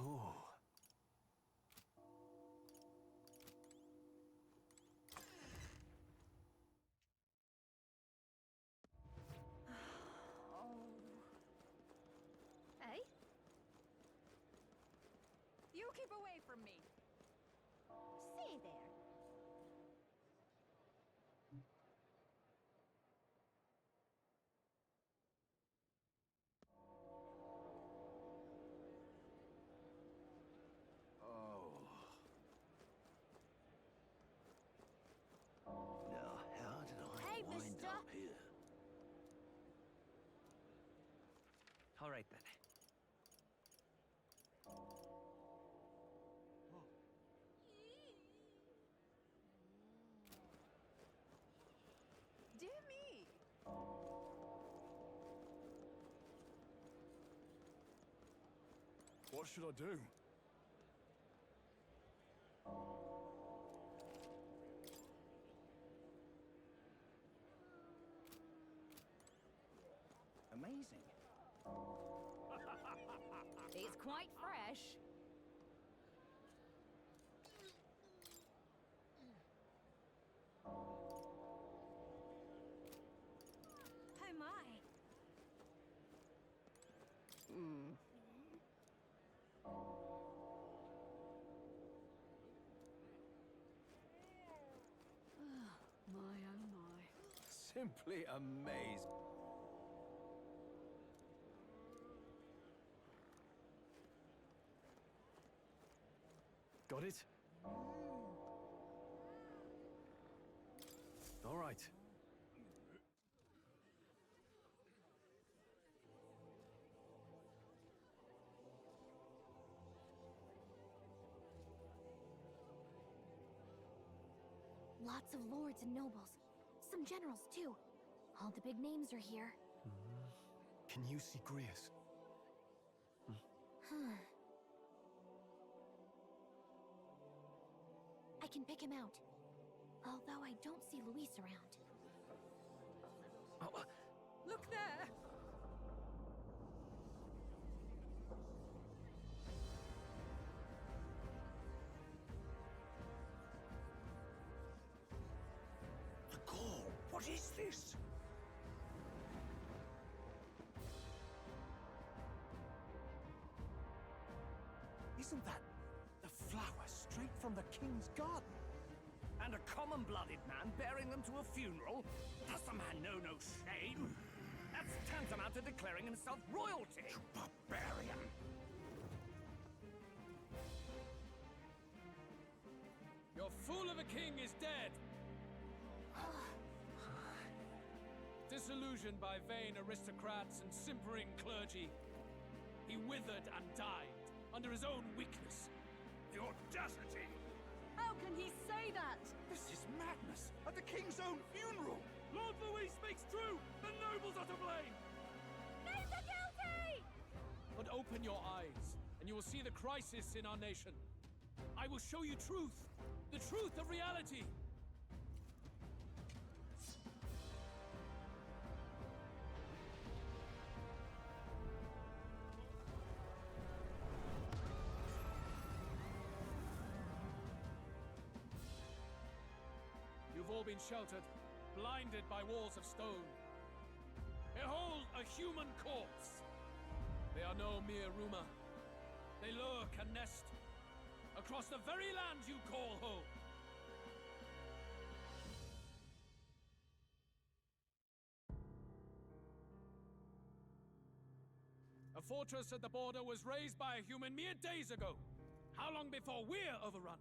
Oh. Hey? You keep away from me. Say there. Now, how did I Hey, wind mister. up here? All right then. Dear me. What should I do? Amazing. It's quite fresh. Oh my. My oh my. Simply amazing. Got it? All right. Lots of lords and nobles. Some generals, too. All the big names are here. Can you see Grius? I can pick him out. Although I don't see Luis around. Look there. The call. What is this? Isn't that the flower straight from the king's garden? And a common-blooded man bearing them to a funeral? Does the man know no shame? That's tantamount to declaring himself royalty! You barbarian! Your fool of a king is dead! Disillusioned by vain aristocrats and simpering clergy, he withered and died under his own weakness. The audacity! How can he say that? This is madness! At the king's own funeral! Lord Louis speaks true! The nobles are to blame! Name the guilty! But open your eyes, and you will see the crisis in our nation. I will show you truth, the truth of reality. You've all been sheltered, blinded by walls of stone. Behold a human corpse! They are no mere rumor. They lurk and nest across the very land you call home. A fortress at the border was raised by a human mere days ago. How long before we're overrun?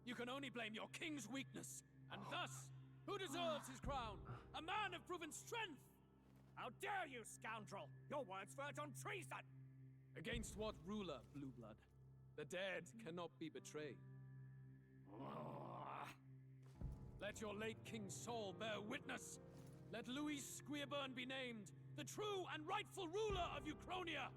You can only blame your king's weakness. And thus, who deserves his crown? A man of proven strength! How dare you, scoundrel! Your words verge on treason! Against what ruler, Blue Blood? The dead cannot be betrayed. Let your late king's soul bear witness. Let Louis Squeerburn be named the true and rightful ruler of Uchronia.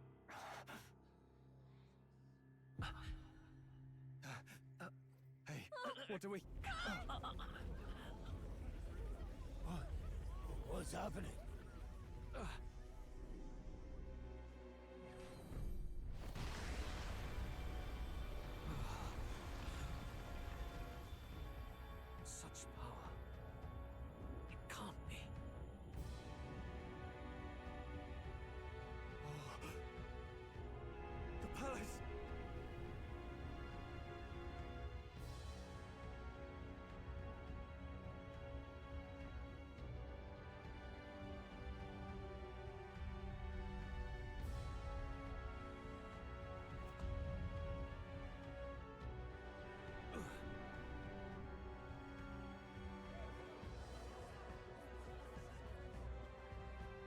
Hey, what do we... What's happening? Such power. It can't be. The palace!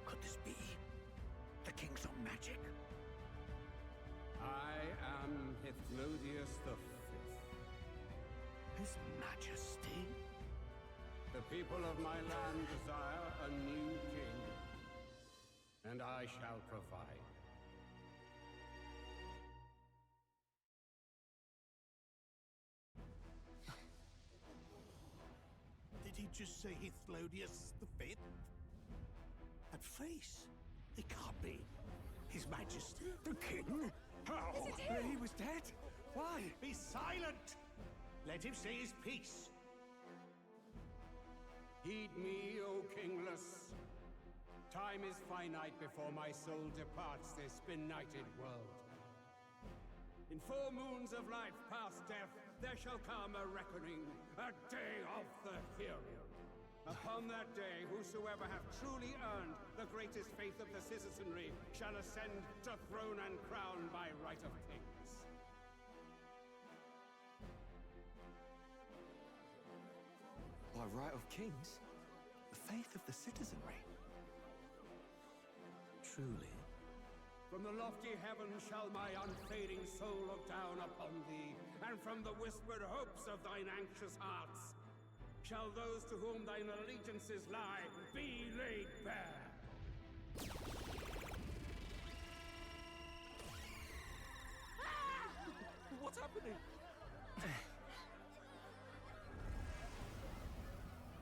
Could this be the king's own magic? I am Hithlodius the Fifth. His Majesty? The people of my land desire a new king, and I shall provide. Did he just say Hithlodius the Fifth? That face, it can't be. His Majesty, the King? How? Is it him? He was dead? Why? Be silent! Let him say his piece. Heed me, O kingless. Time is finite before my soul departs this benighted world. In 4 moons of life past death, there shall come a reckoning, a day of the hero. Upon that day, whosoever hath truly earned the greatest faith of the citizenry shall ascend to throne and crown by right of kings. By right of kings? The faith of the citizenry? Truly. From the lofty heavens shall my unfading soul look down upon thee, and from the whispered hopes of thine anxious hearts shall those to whom thine allegiances lie be laid bare. What's happening?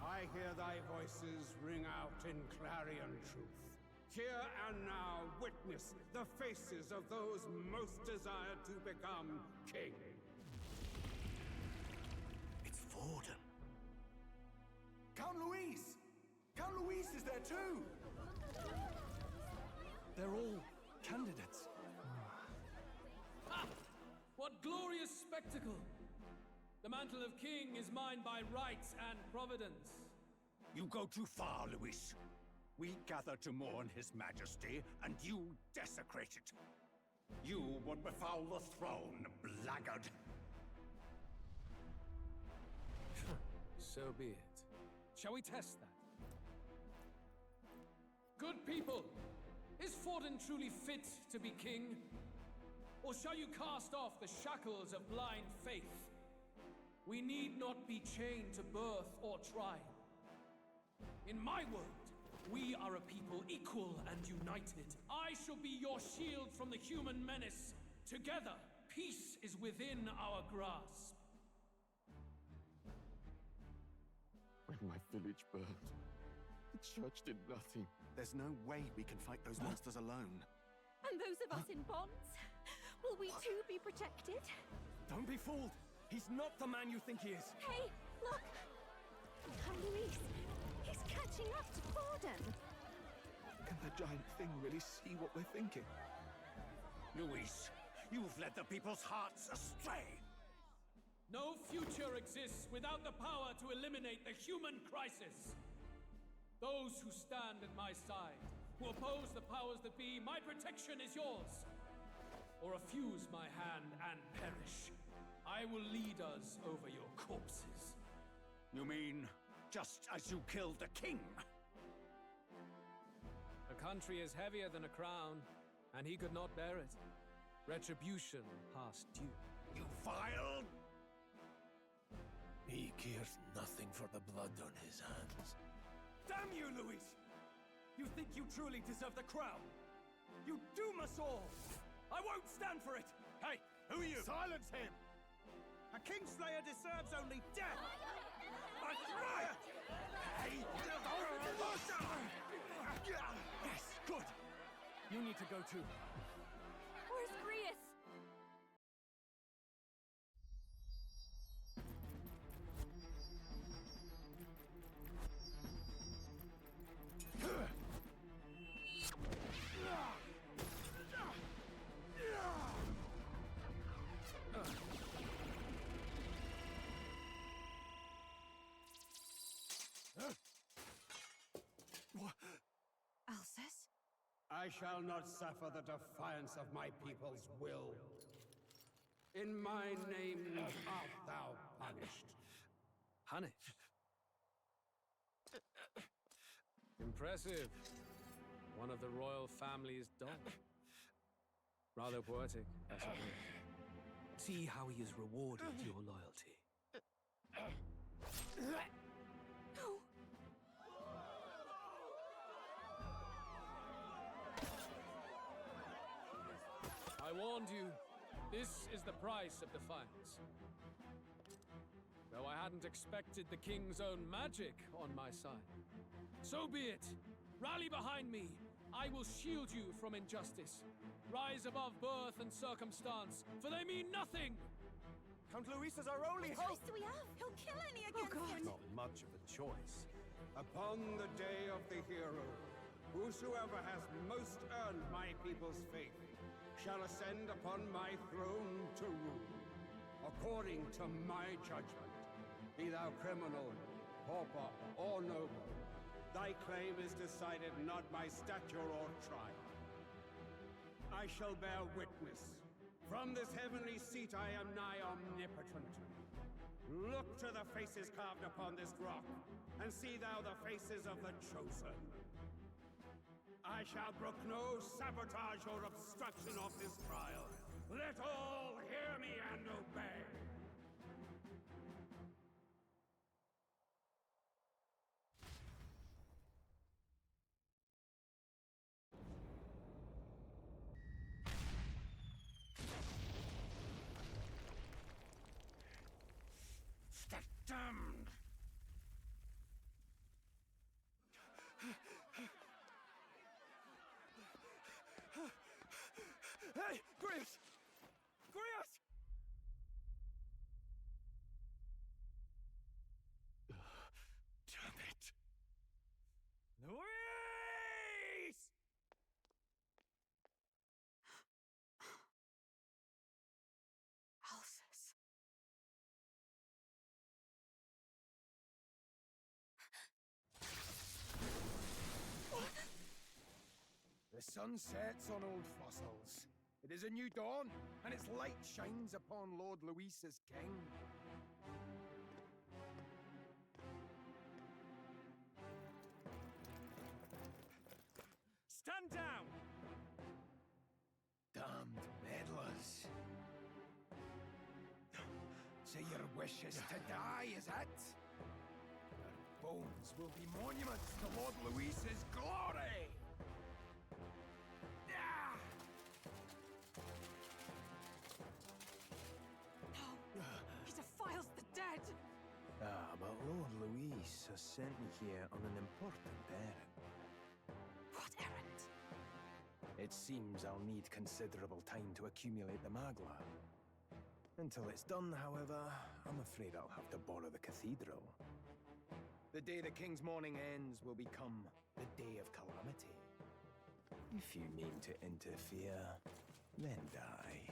I hear thy voices ring out in clarion truth. Here and now witness the faces of those most desired to become king. It's Forden. Count Louise! Count Louise is there too! They're all candidates. Ha! What glorious spectacle! The mantle of king is mine by right and providence. You go too far, Louis. We gather to mourn his majesty, and you desecrate it. You would befoul the throne, blackguard. So be it. Shall we test that? Good people, is Forden truly fit to be king? Or shall you cast off the shackles of blind faith? We need not be chained to birth or trial. In my world, we are a people equal and united. I shall be your shield from the human menace. Together, peace is within our grasp. When my village burned, the church did nothing. There's no way we can fight those monsters alone. And those of us in bonds? Will we too be protected? Don't be fooled! He's not the man you think he is! Hey, look! Can Luis? He's catching up to Forden! Can the giant thing really see what we're thinking? Luis, you've led the people's hearts astray! No future exists without the power to eliminate the human crisis. Those who stand at my side, who oppose the powers that be, my protection is yours. Or refuse my hand and perish. I will lead us over your corpses. You mean, just as you killed the king? A country is heavier than a crown, and he could not bear it. Retribution past due. You vile! He cares nothing for the blood on his hands. Damn you, Luis! You think you truly deserve the crown? You doom us all! I won't stand for it! Hey, who are you? Silence him! A Kingslayer deserves only death! That's right! Hey! Yes, good! You need to go too. Where's Grius? Alcest? I shall not suffer the defiance of my people's will. In my name art thou punished. Punished? Impressive. One of the royal family's dog. Rather poetic, I suppose. See how he has rewarded your loyalty. I warned you, this is the price of defiance. Though I hadn't expected the king's own magic on my side. So be it. Rally behind me. I will shield you from injustice. Rise above birth and circumstance, for they mean nothing! Count Luis is our only hope! What choice do we have? He'll kill any against him! Not much of a choice. Upon the day of the hero, whosoever has most earned my people's faith shall ascend upon my throne to rule, according to my judgment. Be thou criminal, pauper, or noble, thy claim is decided not by stature or trial. I shall bear witness. From this heavenly seat I am nigh omnipotent. Look to the faces carved upon this rock, and see thou the faces of the chosen. I shall brook no sabotage or obstruction of this trial. Let all hear me and obey. Damned! Hey! Grius! Grius! Damn it! Luis! Alcest. The sun sets on old fossils. It is a new dawn, and its light shines upon Lord Luis as king. Man down! Damned meddlers. So your wish is to die, is it? Your bones will be monuments to Lord Luis's glory! Ah! No! He defiles the dead! Ah, but Lord Luis has sent me here on an important errand. What errand? It seems I'll need considerable time to accumulate the magla. Until it's done, however, I'm afraid I'll have to borrow the cathedral. The day the king's mourning ends will become the day of calamity. If you mean to interfere, then die.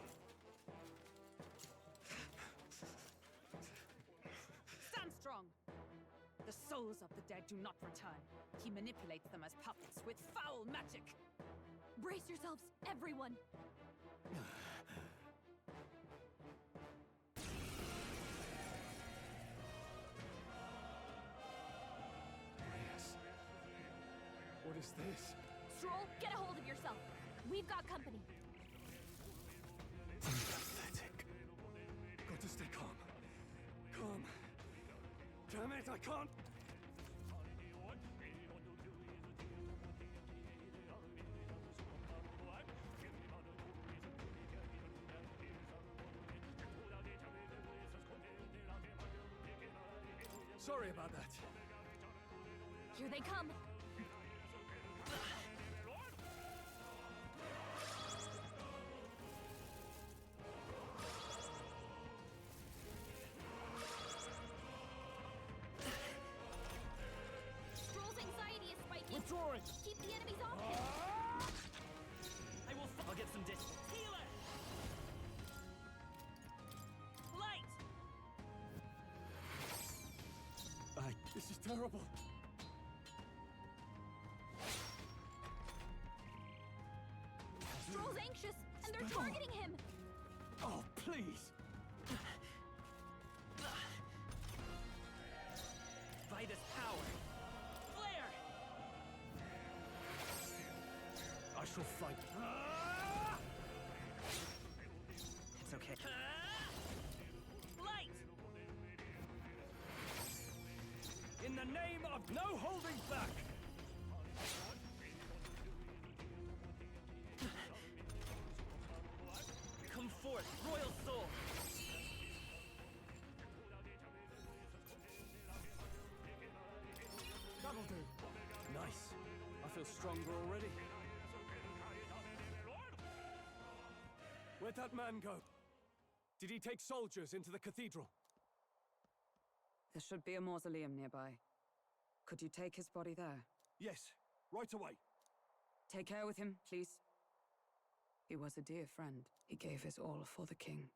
Stand strong! The souls of the dead do not return. He manipulates them as puppets with foul magic. Brace yourselves, everyone! What is this? Stroll, get a hold of yourself. We've got company. Pathetic. Got to stay calm. Calm. Damn it, I can't. Sorry about that. Here they come. Stroll's anxiety is spiking. Withdrawing! Keep the enemies off him. I'll get some distance. Healer! Light! This is terrible. Stroll's anxious, and they're targeting him. Oh, please. Vitus power! Flare! I shall fight. It's okay. Light! In the name of no holding back! Come forth, royal soul! That'll do. Nice. I feel stronger already. Where'd that man go? Did he take soldiers into the cathedral? There should be a mausoleum nearby. Could you take his body there? Yes, right away. Take care with him, please. He was a dear friend. He gave his all for the king.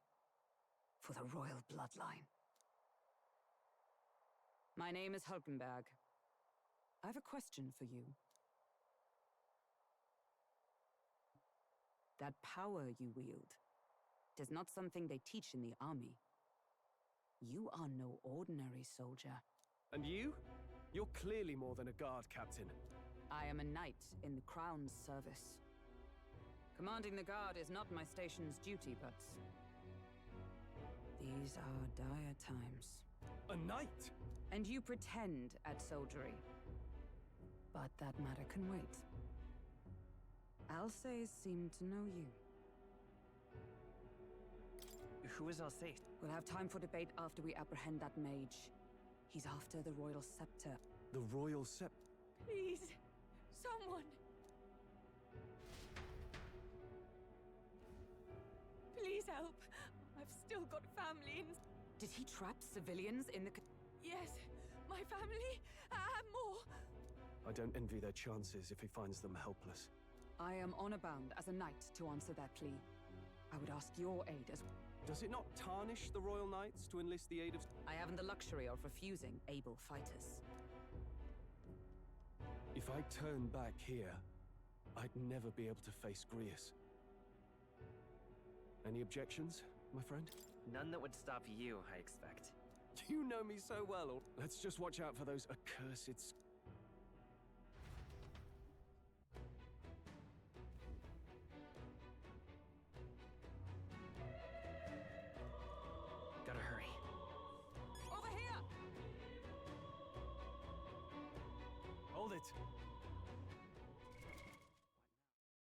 For the royal bloodline. My name is Hulkenberg. I have a question for you. That power you wield, it is not something they teach in the army. You are no ordinary soldier. And you? You're clearly more than a guard captain. I am a knight in the Crown's service. Commanding the guard is not my station's duty, but these are dire times. A knight? And you pretend at soldiery. But that matter can wait. Alsace seem to know you. Who is Alsace? We'll have time for debate after we apprehend that mage. He's after the royal scepter. The royal scepter? Please, someone. Please help. I've still got family in... Did he trap civilians in the... Yes, my family, and more. I don't envy their chances if he finds them helpless. I am honor-bound as a knight to answer that plea. I would ask your aid as... Does it not tarnish the Royal Knights to enlist the aid of... I haven't the luxury of refusing able fighters. If I turn back here, I'd never be able to face Grius. Any objections, my friend? None that would stop you, I expect. You know me so well. Let's just watch out for those accursed... it!